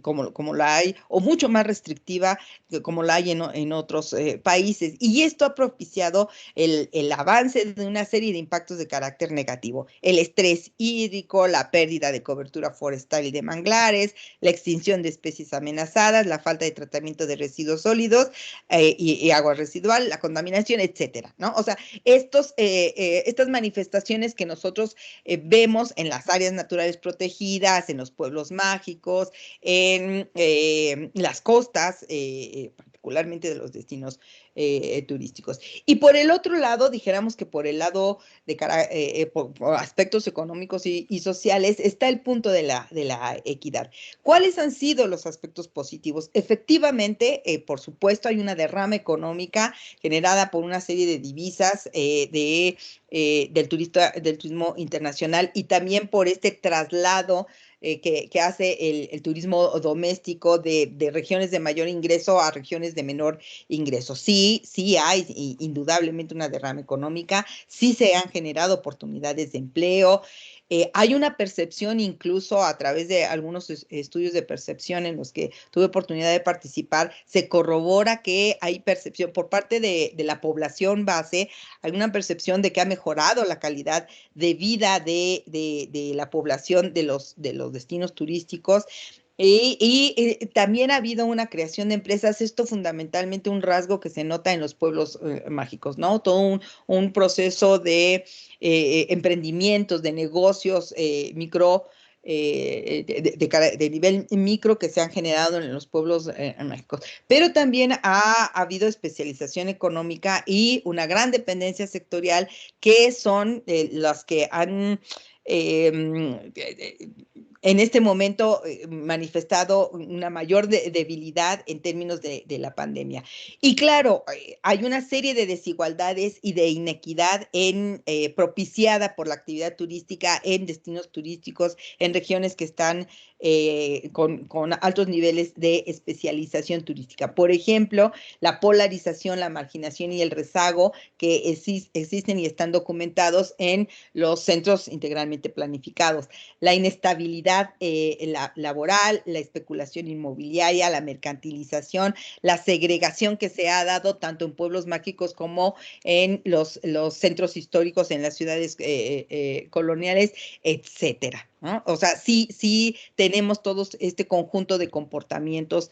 como la hay, o mucho más restrictiva como la hay en otros otros países. Y esto ha propiciado el avance de una serie de impactos de carácter negativo. El estrés hídrico, la pérdida de cobertura forestal y de manglares, la extinción de especies amenazadas, la falta de tratamiento de residuos sólidos y agua residual, la contaminación, etcétera, ¿no? O sea, estas manifestaciones que nosotros vemos en las áreas naturales protegidas, en los pueblos mágicos, en las costas, particularmente de los destinos turísticos. Y por el otro lado, dijéramos que por el lado de por aspectos económicos y sociales, está el punto de la equidad. ¿Cuáles han sido los aspectos positivos? Efectivamente, por supuesto, hay una derrama económica generada por una serie de divisas del turismo internacional y también por este traslado que hace el turismo doméstico de regiones de mayor ingreso a regiones de menor ingreso. Sí hay indudablemente una derrama económica, sí se han generado oportunidades de empleo. Hay una percepción, incluso a través de algunos estudios de percepción en los que tuve oportunidad de participar, se corrobora que hay percepción por parte de la población base, hay una percepción de que ha mejorado la calidad de vida de la población de los destinos turísticos. Y también ha habido una creación de empresas, esto fundamentalmente un rasgo que se nota en los pueblos mágicos, ¿no? Todo un proceso de emprendimientos, de negocios micro, de nivel micro que se han generado en los pueblos mágicos. Pero también ha habido especialización económica y una gran dependencia sectorial que son las que han en este momento manifestado una mayor debilidad en términos de la pandemia. Y claro, hay una serie de desigualdades y de inequidad propiciada por la actividad turística en destinos turísticos, en regiones que están con altos niveles de especialización turística. Por ejemplo, la polarización, la marginación y el rezago que existen y están documentados en los centros integralmente planificados. La inestabilidad laboral, la especulación inmobiliaria, la mercantilización, la segregación que se ha dado tanto en pueblos mágicos como en los centros históricos, en las ciudades coloniales, etcétera, ¿no? O sea, sí tenemos todos este conjunto de comportamientos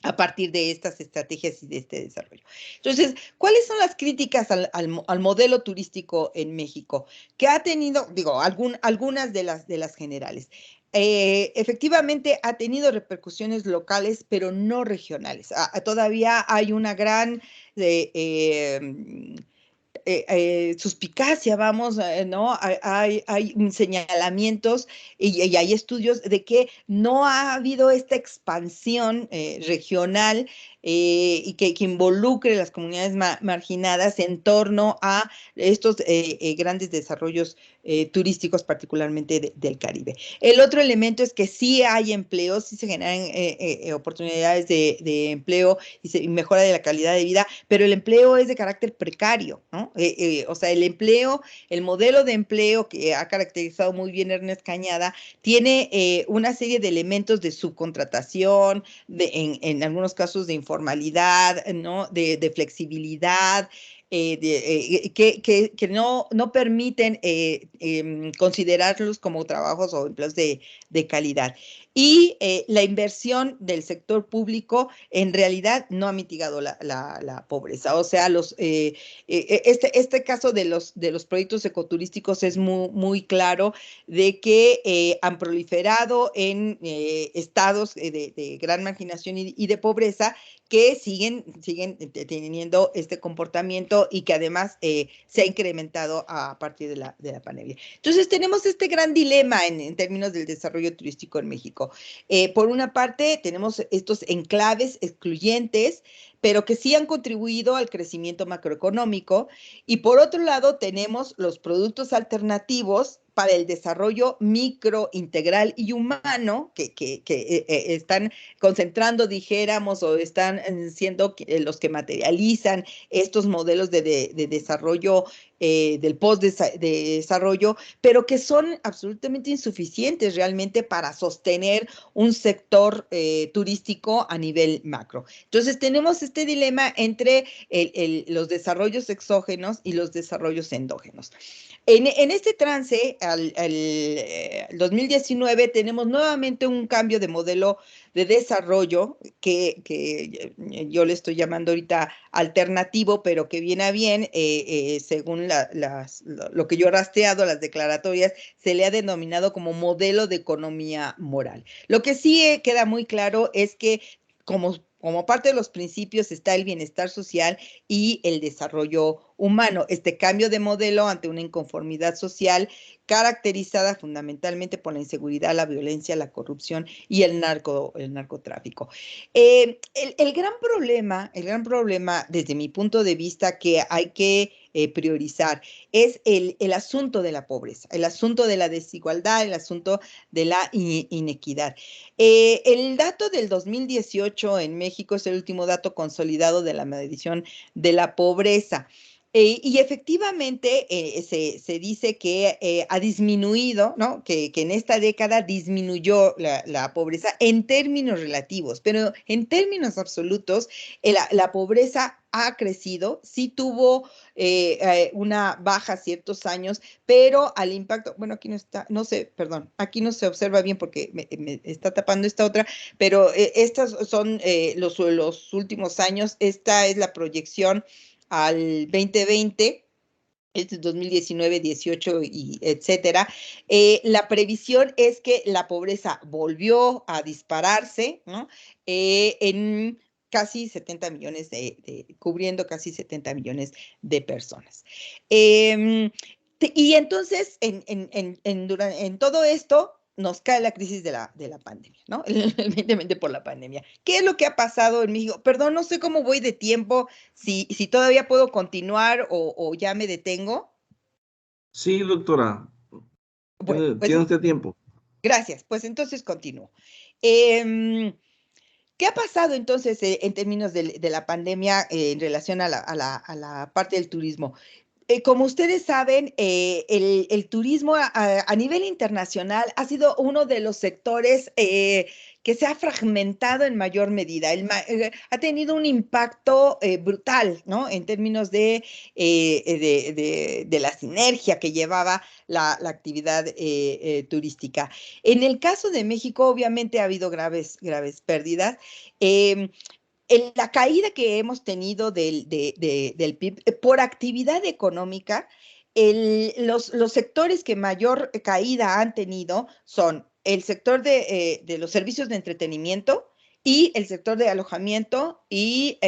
a partir de estas estrategias y de este desarrollo. Entonces, ¿cuáles son las críticas al modelo turístico en México? Que ha tenido, digo, algunas de las generales. Efectivamente ha tenido repercusiones locales, pero no regionales. Todavía hay una gran suspicacia, vamos, ¿no? Hay señalamientos y hay estudios de que no ha habido esta expansión regional y que involucre las comunidades marginadas en torno a estos grandes desarrollos turísticos, particularmente del Caribe. El otro elemento es que sí hay empleos, sí se generan oportunidades de empleo y mejora de la calidad de vida, pero el empleo es de carácter precario, ¿no? O sea, el modelo de empleo que ha caracterizado muy bien Ernest Cañada, tiene una serie de elementos de subcontratación, en algunos casos de informalidad, ¿no? De flexibilidad, que no permiten considerarlos como trabajos o empleos de calidad. Y la inversión del sector público en realidad no ha mitigado la pobreza. O sea, este caso de los proyectos ecoturísticos es muy claro de que han proliferado en estados de gran marginación y de pobreza que siguen teniendo este comportamiento y que además se ha incrementado a partir de la pandemia. Entonces tenemos este gran dilema en términos del desarrollo turístico en México. Por una parte tenemos estos enclaves excluyentes, pero que sí han contribuido al crecimiento macroeconómico, y por otro lado tenemos los productos alternativos para el desarrollo micro, integral y humano que están concentrando, dijéramos, o están siendo los que materializan estos modelos de desarrollo del post-desarrollo, pero que son absolutamente insuficientes realmente para sostener un sector turístico a nivel macro. Entonces tenemos este dilema entre los desarrollos exógenos y los desarrollos endógenos. En este trance, al 2019, tenemos nuevamente un cambio de modelo de desarrollo que yo le estoy llamando ahorita alternativo, pero que viene a bien, según lo que yo he rastreado, las declaratorias, se le ha denominado como modelo de economía moral. Lo que sí queda muy claro es que como parte de los principios está el bienestar social y el desarrollo humano. Este cambio de modelo ante una inconformidad social caracterizada fundamentalmente por la inseguridad, la violencia, la corrupción y el narcotráfico. El gran problema desde mi punto de vista que hay que priorizar es el asunto de la pobreza, el asunto de la desigualdad, el asunto de la inequidad. El dato del 2018 en México es el último dato consolidado de la medición de la pobreza. Y efectivamente se dice que ha disminuido, ¿no? Que en esta década disminuyó la pobreza en términos relativos, pero en términos absolutos la pobreza ha crecido, sí tuvo una baja ciertos años, pero al impacto, bueno, aquí no está, no sé, perdón, aquí no se observa bien porque me está tapando esta otra, pero estas son los últimos años, esta es la proyección al 2020, este 2019, 18 y etcétera. La previsión es que la pobreza volvió a dispararse, ¿no? En casi 70 millones cubriendo casi 70 millones de personas. Y entonces, en todo esto, nos cae la crisis de la pandemia, ¿no? Evidentemente por la pandemia. ¿Qué es lo que ha pasado en México? Perdón, no sé cómo voy de tiempo, si todavía puedo continuar o ya me detengo. Sí, doctora. Bueno, pues Tiene usted tiempo. gracias, pues entonces continúo. ¿Qué ha pasado entonces en términos de la pandemia en relación a la parte del turismo? Como ustedes saben, el turismo a nivel internacional ha sido uno de los sectores que se ha fragmentado en mayor medida. Ha tenido un impacto brutal, ¿no? En términos de la sinergia que llevaba la actividad turística. En el caso de México, obviamente ha habido graves pérdidas. La caída que hemos tenido del PIB por actividad económica, los sectores que mayor caída han tenido son el sector de los servicios de entretenimiento y el sector de alojamiento y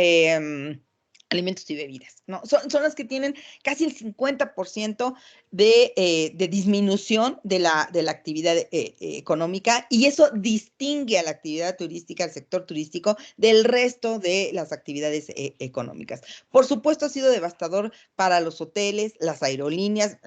alimentos y bebidas, ¿no? Son los que tienen casi el 50% de disminución de la actividad económica, y eso distingue a la actividad turística, al sector turístico, del resto de las actividades económicas. Por supuesto, ha sido devastador para los hoteles, las aerolíneas,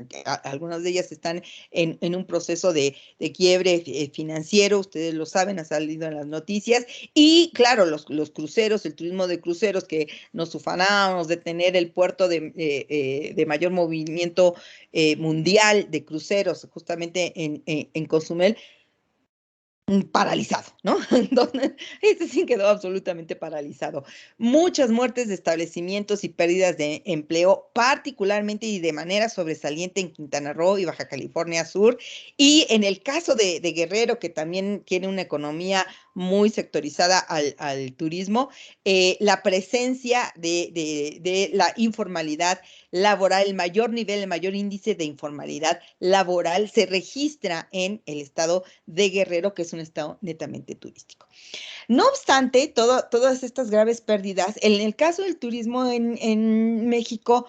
algunas de ellas están en un proceso de quiebre financiero, ustedes lo saben, ha salido en las noticias, y claro, los cruceros, el turismo de cruceros, que nos ufanábamos de tener el puerto de mayor movimiento mundial de cruceros, justamente en Cozumel, paralizado, ¿no? Este sí quedó absolutamente paralizado. Muchas muertes de establecimientos y pérdidas de empleo, particularmente y de manera sobresaliente en Quintana Roo y Baja California Sur. Y en el caso de Guerrero, que también tiene una economía muy sectorizada al turismo, la presencia de la informalidad laboral, el mayor nivel, el mayor índice de informalidad laboral se registra en el estado de Guerrero, que es un estado netamente turístico. No obstante, todas estas graves pérdidas, en el caso del turismo en México,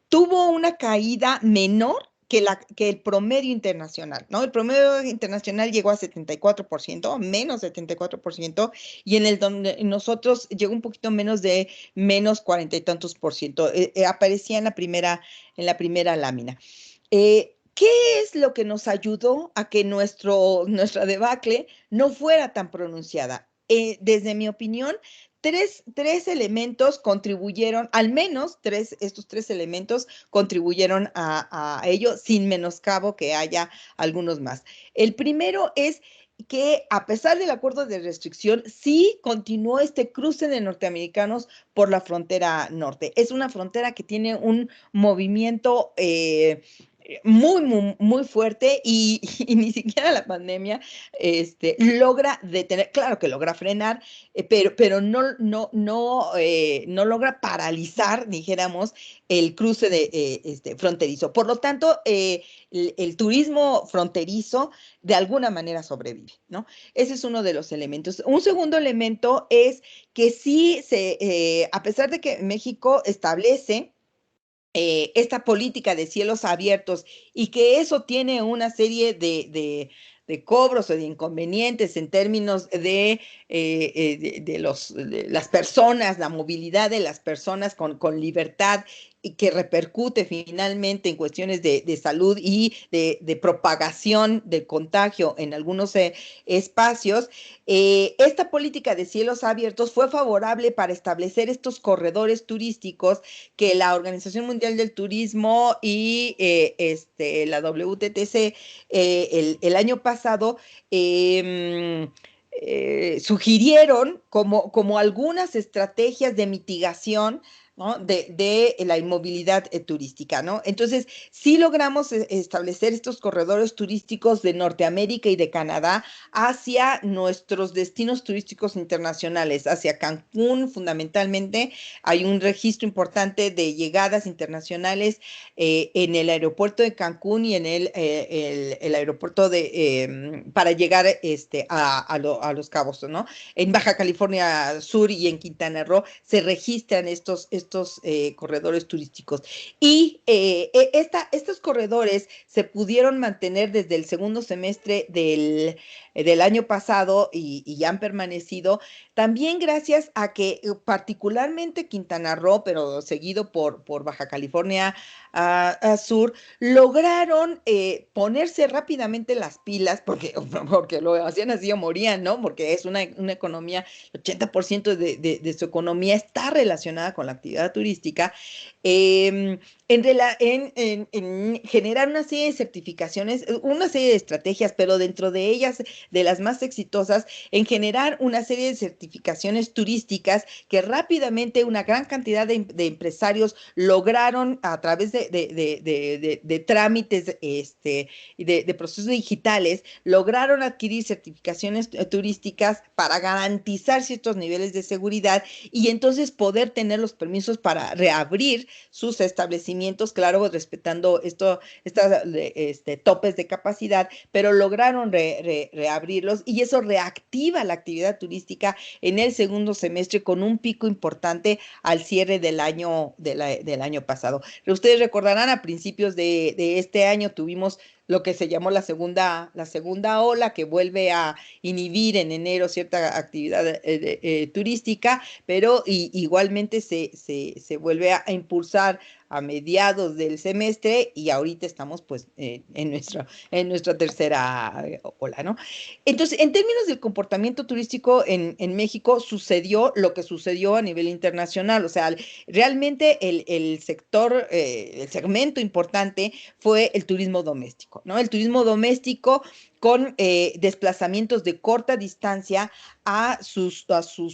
tuvo una caída menor que el promedio internacional, ¿no? El promedio internacional llegó a 74%, menos 74%, y en el donde nosotros llegó un poquito menos de menos 40 y tantos por ciento. Aparecía en la primera lámina. ¿Qué es lo que nos ayudó a que nuestra debacle no fuera tan pronunciada? Desde mi opinión, tres elementos contribuyeron, al menos estos tres elementos contribuyeron a ello, sin menoscabo que haya algunos más. El primero es que a pesar del acuerdo de restricción, sí continuó este cruce de norteamericanos por la frontera norte. Es una frontera que tiene un movimiento muy fuerte y ni siquiera la pandemia logra detener, claro que logra frenar, pero no logra paralizar, dijéramos, el cruce fronterizo. Por lo tanto, el turismo fronterizo de alguna manera sobrevive, ¿no? Ese es uno de los elementos. Un segundo elemento es que sí, a pesar de que México establece esta política de cielos abiertos y que eso tiene una serie de cobros o de inconvenientes en términos de las personas, la movilidad de las personas con libertad y que repercute finalmente en cuestiones de salud y de propagación del contagio en algunos espacios. Esta política de cielos abiertos fue favorable para establecer estos corredores turísticos que la Organización Mundial del Turismo y la WTTC el año pasado sugirieron como algunas estrategias de mitigación, ¿no? de la inmovilidad turística, ¿no? Entonces, sí logramos establecer estos corredores turísticos de Norteamérica y de Canadá hacia nuestros destinos turísticos internacionales, hacia Cancún fundamentalmente. Hay un registro importante de llegadas internacionales en el aeropuerto de Cancún y en el aeropuerto para llegar a Los Cabos, ¿no? En Baja California Sur y en Quintana Roo se registran estos corredores turísticos. Y estos corredores se pudieron mantener desde el segundo semestre del año pasado y han permanecido también gracias a que particularmente Quintana Roo, pero seguido por Baja California Sur, lograron ponerse rápidamente las pilas, porque lo hacían así o morían, ¿no? Porque es una economía, el 80% de su economía está relacionada con la actividad turística, en generar una serie de certificaciones, una serie de estrategias, pero dentro de ellas, de las más exitosas, en generar una serie de certificaciones turísticas que rápidamente una gran cantidad de empresarios lograron a través de trámites y de procesos digitales, lograron adquirir certificaciones turísticas para garantizar ciertos niveles de seguridad y entonces poder tener los permisos para reabrir sus establecimientos, claro, respetando estos topes de capacidad, pero lograron reabrirlos y eso reactiva la actividad turística en el segundo semestre con un pico importante al cierre del año pasado. Ustedes recordarán, a principios de este año tuvimos lo que se llamó la segunda ola, que vuelve a inhibir en enero cierta actividad turística, pero igualmente se vuelve a impulsar a mediados del semestre y ahorita estamos pues en nuestra tercera ola, ¿no? Entonces, en términos del comportamiento turístico en México, sucedió lo que sucedió a nivel internacional, o sea, realmente el segmento importante fue el turismo doméstico, ¿no? El turismo doméstico con desplazamientos de corta distancia a sus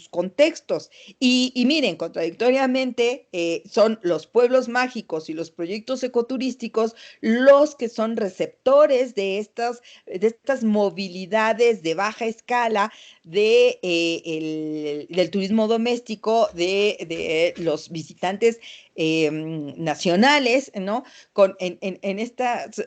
contextos. Y miren, contradictoriamente, son los pueblos mágicos y los proyectos ecoturísticos los que son receptores de estas movilidades de baja escala del turismo doméstico, de los visitantes nacionales, ¿no? En estas...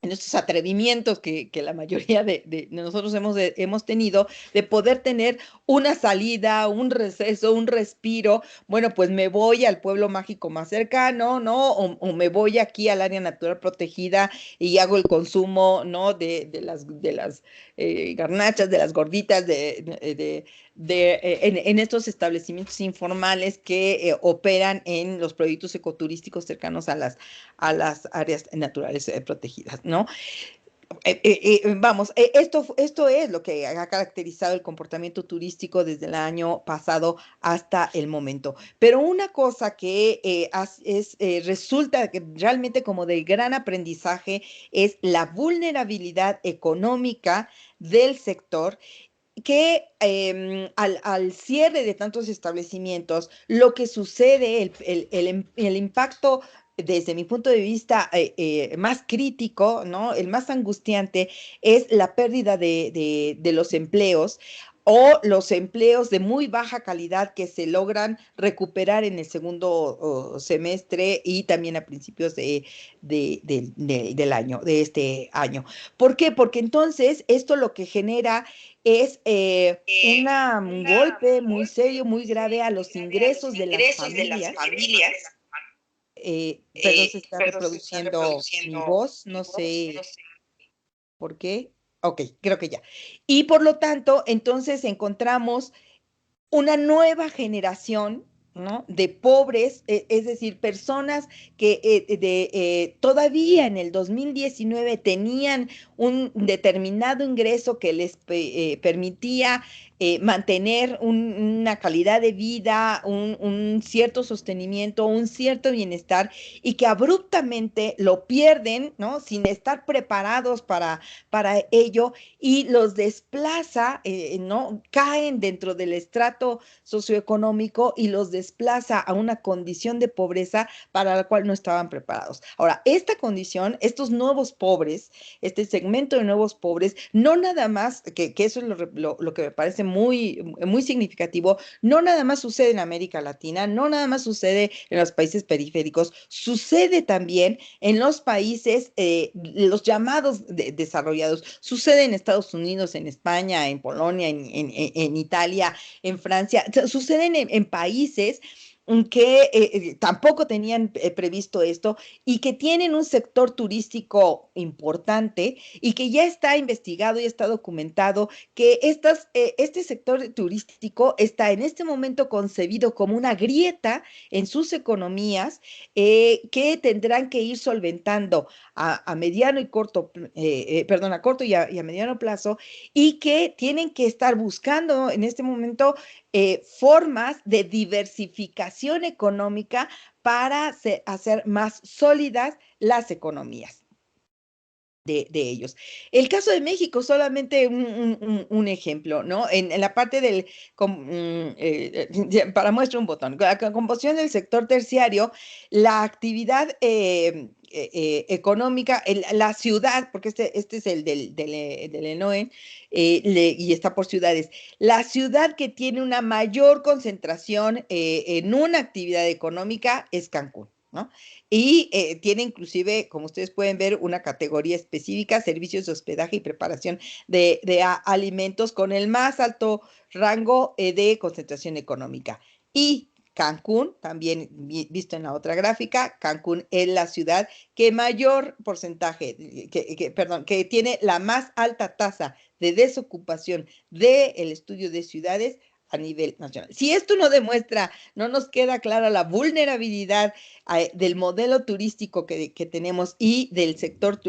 en estos atrevimientos que la mayoría de nosotros hemos tenido, de poder tener una salida, un receso, un respiro. Bueno, pues me voy al pueblo mágico más cercano, ¿no? O me voy aquí al área natural protegida y hago el consumo, ¿no? De las garnachas, de las gorditas, en estos establecimientos informales que operan en los proyectos ecoturísticos cercanos a las áreas naturales protegidas, ¿no? Esto es lo que ha caracterizado el comportamiento turístico desde el año pasado hasta el momento. Pero una cosa que resulta que realmente como de gran aprendizaje es la vulnerabilidad económica del sector que al cierre de tantos establecimientos, lo que sucede, el impacto desde mi punto de vista más crítico, ¿no? El más angustiante es la pérdida de los empleos o los empleos de muy baja calidad que se logran recuperar en el segundo semestre y también a principios del año, de este año. ¿Por qué? Porque entonces esto lo que genera es un golpe muy serio, muy grave a los ingresos de las familias. Perdón, se está reproduciendo mi voz, no sé por qué. Ok, creo que ya. Y por lo tanto, entonces encontramos una nueva generación, ¿no? De pobres, es decir, personas que todavía en el 2019 tenían un determinado ingreso que les permitía mantener una calidad de vida, un cierto sostenimiento, un cierto bienestar, y que abruptamente lo pierden, ¿no? Sin estar preparados para ello, y los desplaza, ¿no? Caen dentro del estrato socioeconómico y los desplaza a una condición de pobreza para la cual no estaban preparados. Ahora, esta condición, estos nuevos pobres, este segmento de nuevos pobres, no nada más, que eso es lo que me parece muy significativo, no nada más sucede en América Latina, no nada más sucede en los países periféricos, sucede también en los países, los llamados desarrollados, sucede en Estados Unidos, en España, en Polonia, en Italia, en Francia, suceden en países que tampoco tenían previsto esto y que tienen un sector turístico importante y que ya está investigado y está documentado que este sector turístico está en este momento concebido como una grieta en sus economías que tendrán que ir solventando a mediano y corto, perdón, a corto y a mediano plazo, y que tienen que estar buscando en este momento formas de diversificación económica para hacer más sólidas las economías de ellos. El caso de México, solamente un ejemplo, ¿no? En la parte para muestra un botón, la composición del sector terciario, la actividad económica, la ciudad, porque este es el del ENOE, y está por ciudades, la ciudad que tiene una mayor concentración en una actividad económica es Cancún, ¿no? Y tiene inclusive, como ustedes pueden ver, una categoría específica, servicios de hospedaje y preparación de alimentos con el más alto rango de concentración económica. Y Cancún, también visto en la otra gráfica, Cancún es la ciudad que mayor porcentaje, que tiene la más alta tasa de desocupación del estudio de ciudades a nivel nacional. Si esto no demuestra, no nos queda clara la vulnerabilidad del modelo turístico que tenemos y del sector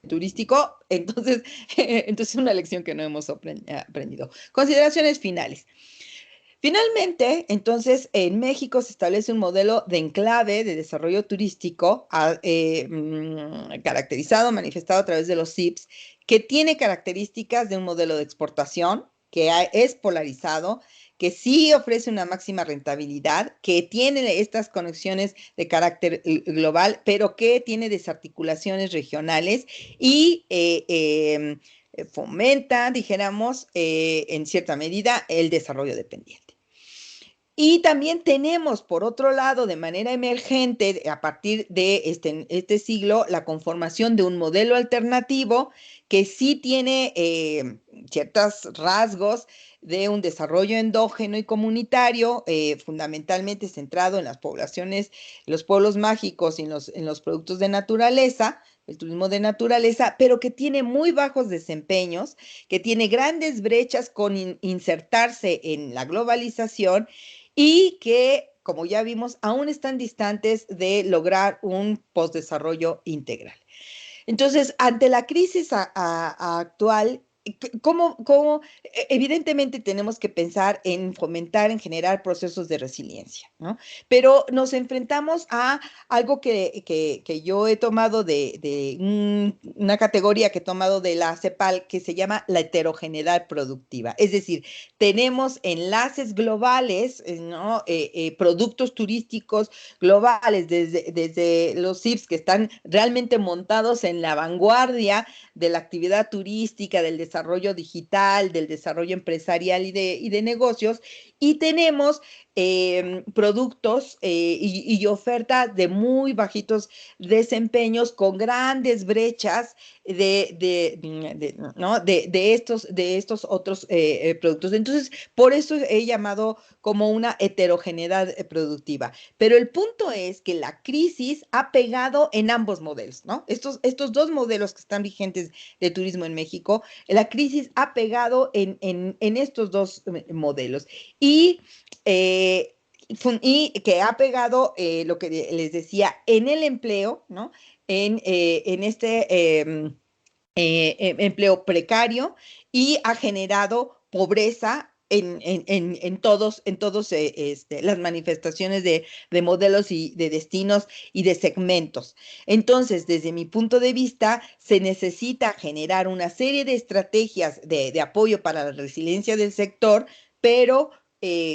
turístico, entonces es una lección que no hemos aprendido. Consideraciones finales. Finalmente, entonces, en México se establece un modelo de enclave de desarrollo turístico caracterizado, manifestado a través de los CIPS, que tiene características de un modelo de exportación, que es polarizado, que sí ofrece una máxima rentabilidad, que tiene estas conexiones de carácter global, pero que tiene desarticulaciones regionales y fomenta, dijéramos, en cierta medida, el desarrollo dependiente. Y también tenemos, por otro lado, de manera emergente, a partir de este siglo, la conformación de un modelo alternativo que sí tiene ciertos rasgos de un desarrollo endógeno y comunitario, fundamentalmente centrado en las poblaciones, los pueblos mágicos y en los productos de naturaleza, el turismo de naturaleza, pero que tiene muy bajos desempeños, que tiene grandes brechas con insertarse en la globalización y que, como ya vimos, aún están distantes de lograr un postdesarrollo integral. Entonces, ante la crisis actual, evidentemente tenemos que pensar en fomentar, en generar procesos de resiliencia, ¿no? Pero nos enfrentamos a algo que yo he tomado una categoría que he tomado de la CEPAL que se llama la heterogeneidad productiva. Es decir, tenemos enlaces globales, ¿no? Productos turísticos globales, desde los CIPS que están realmente montados en la vanguardia de la actividad turística, del desarrollo digital, del desarrollo empresarial y de negocios, y tenemos productos y oferta de muy bajitos desempeños con grandes brechas ¿no? de estos otros productos. Entonces, por eso he llamado como una heterogeneidad productiva. Pero el punto es que la crisis ha pegado en ambos modelos, ¿no? Estos dos modelos que están vigentes de turismo en México, la crisis ha pegado en estos dos modelos. Y que ha pegado lo que les decía en el empleo, ¿no? En este empleo precario y ha generado pobreza en todos las manifestaciones de modelos y de destinos y de segmentos. Entonces, desde mi punto de vista, se necesita generar una serie de estrategias de apoyo para la resiliencia del sector, pero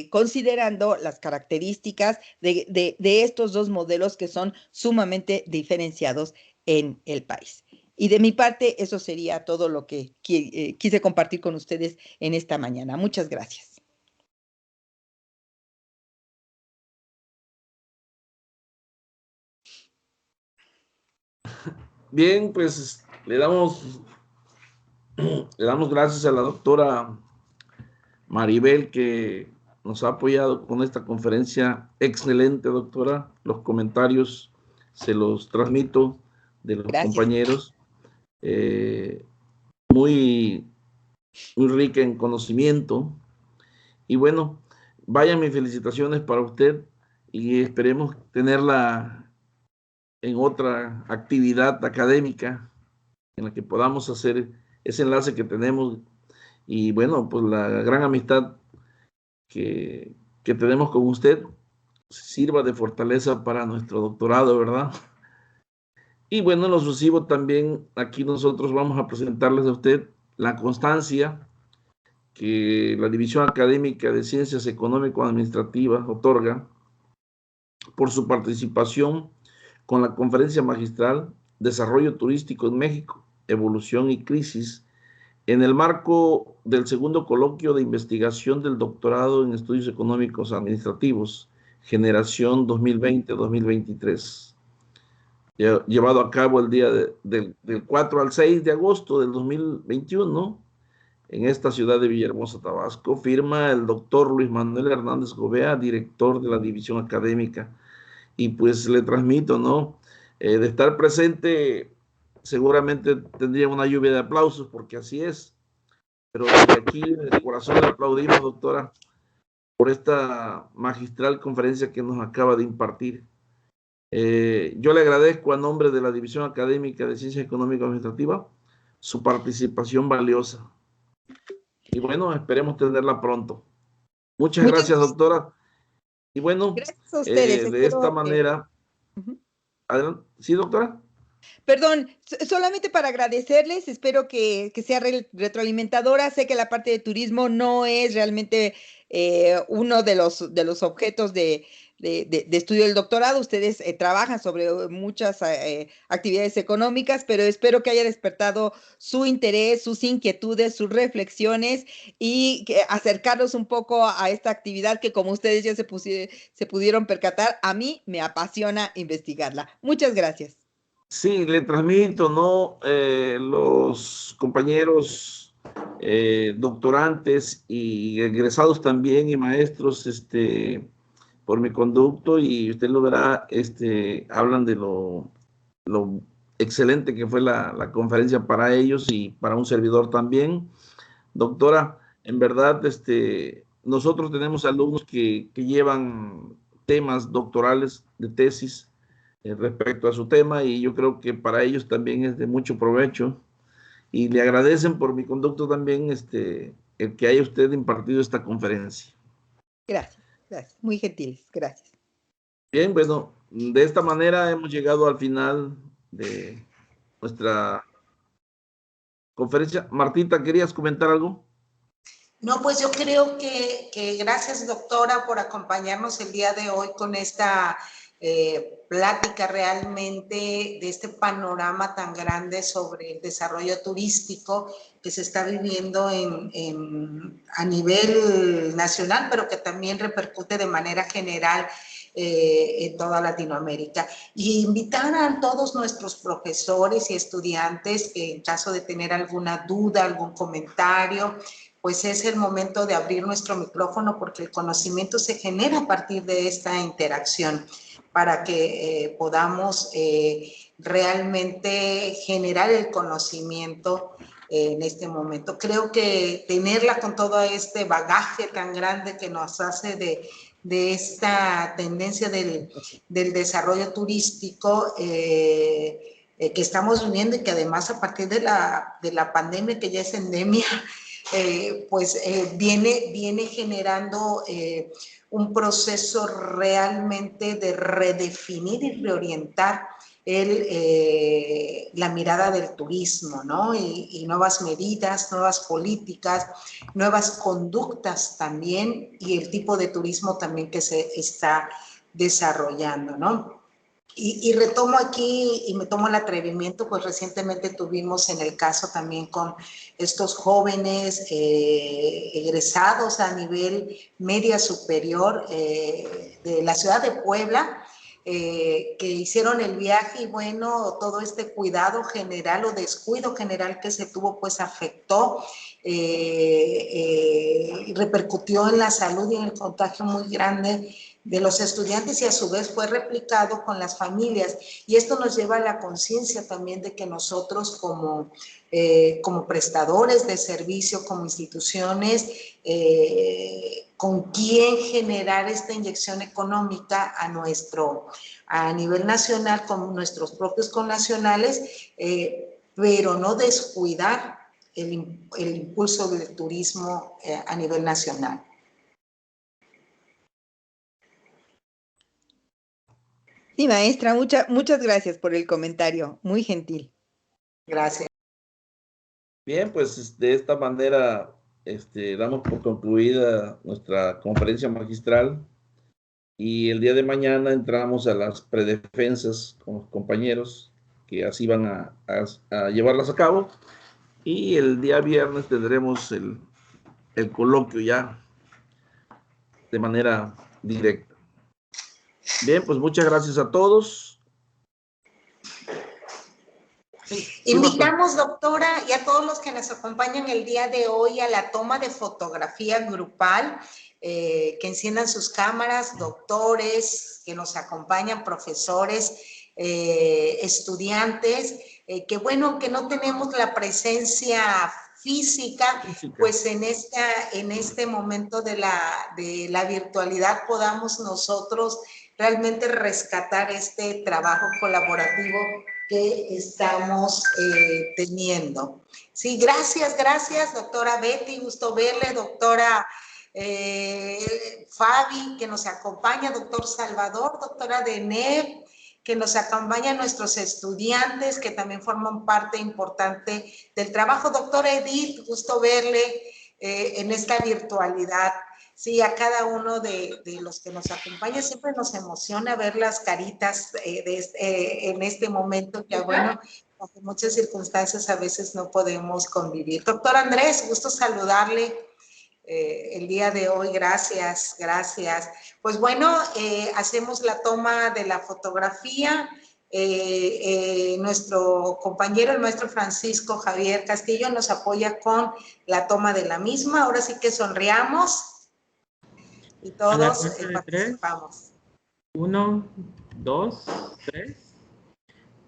considerando las características de estos dos modelos que son sumamente diferenciados en el país. Y de mi parte, eso sería todo lo que quise compartir con ustedes en esta mañana. Muchas gracias. Bien, pues le damos gracias a la doctora Maribel que nos ha apoyado con esta conferencia. Excelente, doctora. Los comentarios se los transmito de los Gracias. compañeros. Muy rica en conocimiento. Y bueno, vayan mis felicitaciones para usted y esperemos tenerla en otra actividad académica en la que podamos hacer ese enlace que tenemos y bueno, pues la gran amistad que tenemos con usted sirva de fortaleza para nuestro doctorado, ¿verdad? Y bueno, en lo sucesivo también aquí nosotros vamos a presentarles a usted la constancia que la División Académica de Ciencias Económico-Administrativas otorga por su participación con la Conferencia Magistral Desarrollo Turístico en México, Evolución y Crisis, en el marco del segundo coloquio de investigación del doctorado en Estudios Económicos Administrativos, generación 2020-2023, llevado a cabo el día del 4 al 6 de agosto del 2021, en esta ciudad de Villahermosa, Tabasco. Firma el doctor Luis Manuel Hernández Gobea, director de la División Académica. Y pues le transmito, ¿no? De estar presente, seguramente tendría una lluvia de aplausos, porque así es. Pero desde aquí, de corazón, le aplaudimos, doctora, por esta magistral conferencia que nos acaba de impartir. Yo le agradezco a nombre de la División Académica de Ciencias Económicas Administrativas su participación valiosa. Y bueno, esperemos tenerla pronto. Muchas gracias, doctora. Y bueno, gracias a ustedes. de esta manera... Adelante. ¿Sí, doctora? Perdón, solamente para agradecerles, espero que sea retroalimentadora. Sé que la parte de turismo no es realmente uno de los objetos de estudio del doctorado. Ustedes trabajan sobre muchas actividades económicas, pero espero que haya despertado su interés, sus inquietudes, sus reflexiones y acercarlos un poco a esta actividad que, como ustedes ya se pudieron percatar, a mí me apasiona investigarla. Muchas gracias. Sí, le transmito, ¿no? Los compañeros doctorantes y egresados también y maestros, por mi conducto, y usted lo verá, hablan de lo excelente que fue la conferencia para ellos y para un servidor también. Doctora, en verdad, nosotros tenemos alumnos que llevan temas doctorales de tesis respecto a su tema, y yo creo que para ellos también es de mucho provecho, y le agradecen por mi conducto también el que haya usted impartido esta conferencia. Gracias, gracias. Muy gentiles, gracias. Bien, bueno, de esta manera hemos llegado al final de nuestra conferencia. Martita, ¿querías comentar algo? No, pues yo creo que gracias, doctora, por acompañarnos el día de hoy con esta plática realmente de este panorama tan grande sobre el desarrollo turístico que se está viviendo a nivel nacional, pero que también repercute de manera general en toda Latinoamérica. Y invitar a todos nuestros profesores y estudiantes que en caso de tener alguna duda, algún comentario, pues es el momento de abrir nuestro micrófono, porque el conocimiento se genera a partir de esta interacción, para que podamos realmente generar el conocimiento en este momento. Creo que tenerla con todo este bagaje tan grande que nos hace de esta tendencia del desarrollo turístico que estamos viviendo, y que además a partir de la pandemia, que ya es endemia, viene generando un proceso realmente de redefinir y reorientar la mirada del turismo, ¿no? Y nuevas medidas, nuevas políticas, nuevas conductas también, y el tipo de turismo también que se está desarrollando, ¿no? Y retomo aquí y me tomo el atrevimiento, pues recientemente tuvimos en el caso también con estos jóvenes egresados a nivel media superior de la ciudad de Puebla, que hicieron el viaje, y bueno, todo este cuidado general o descuido general que se tuvo, pues afectó y repercutió en la salud y en el contagio muy grande de los estudiantes, y a su vez fue replicado con las familias. Y esto nos lleva a la conciencia también de que nosotros como prestadores de servicio, como instituciones, con quién generar esta inyección económica a nivel nacional, con nuestros propios connacionales, pero no descuidar el impulso del turismo a nivel nacional. Sí, maestra, muchas gracias por el comentario, muy gentil. Gracias. Bien, pues de esta manera damos por concluida nuestra conferencia magistral, y el día de mañana entramos a las predefensas con los compañeros que así van a llevarlas a cabo, y el día viernes tendremos el coloquio ya de manera directa. Bien, pues muchas gracias a todos. Invitamos, doctora, y a todos los que nos acompañan el día de hoy a la toma de fotografía grupal, que enciendan sus cámaras, doctores que nos acompañan, profesores, estudiantes, que bueno, que no tenemos la presencia física, pues en este momento de la virtualidad podamos nosotros realmente rescatar este trabajo colaborativo que estamos teniendo. Sí, gracias, doctora Betty, gusto verle, doctora Fabi, que nos acompaña, doctor Salvador, doctora Deneb, que nos acompañan nuestros estudiantes, que también forman parte importante del trabajo. Doctora Edith, gusto verle en esta virtualidad. Sí, a cada uno de los que nos acompaña siempre nos emociona ver las caritas en este momento, que bueno, por muchas circunstancias a veces no podemos convivir. Doctor Andrés, gusto saludarle el día de hoy, gracias. Pues bueno, hacemos la toma de la fotografía. Nuestro compañero, el maestro Francisco Javier Castillo, nos apoya con la toma de la misma. Ahora sí que sonriamos. Y todos participamos. 1, 2, 3.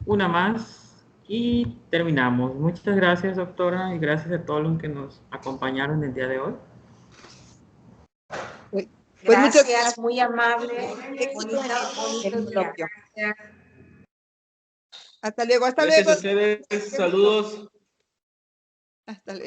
Una más y terminamos. Muchas gracias, doctora, y gracias a todos los que nos acompañaron el día de hoy. Pues gracias, muy amable. Bonito día. Hasta luego, hasta Gracias luego. a ustedes. Saludos. Hasta luego.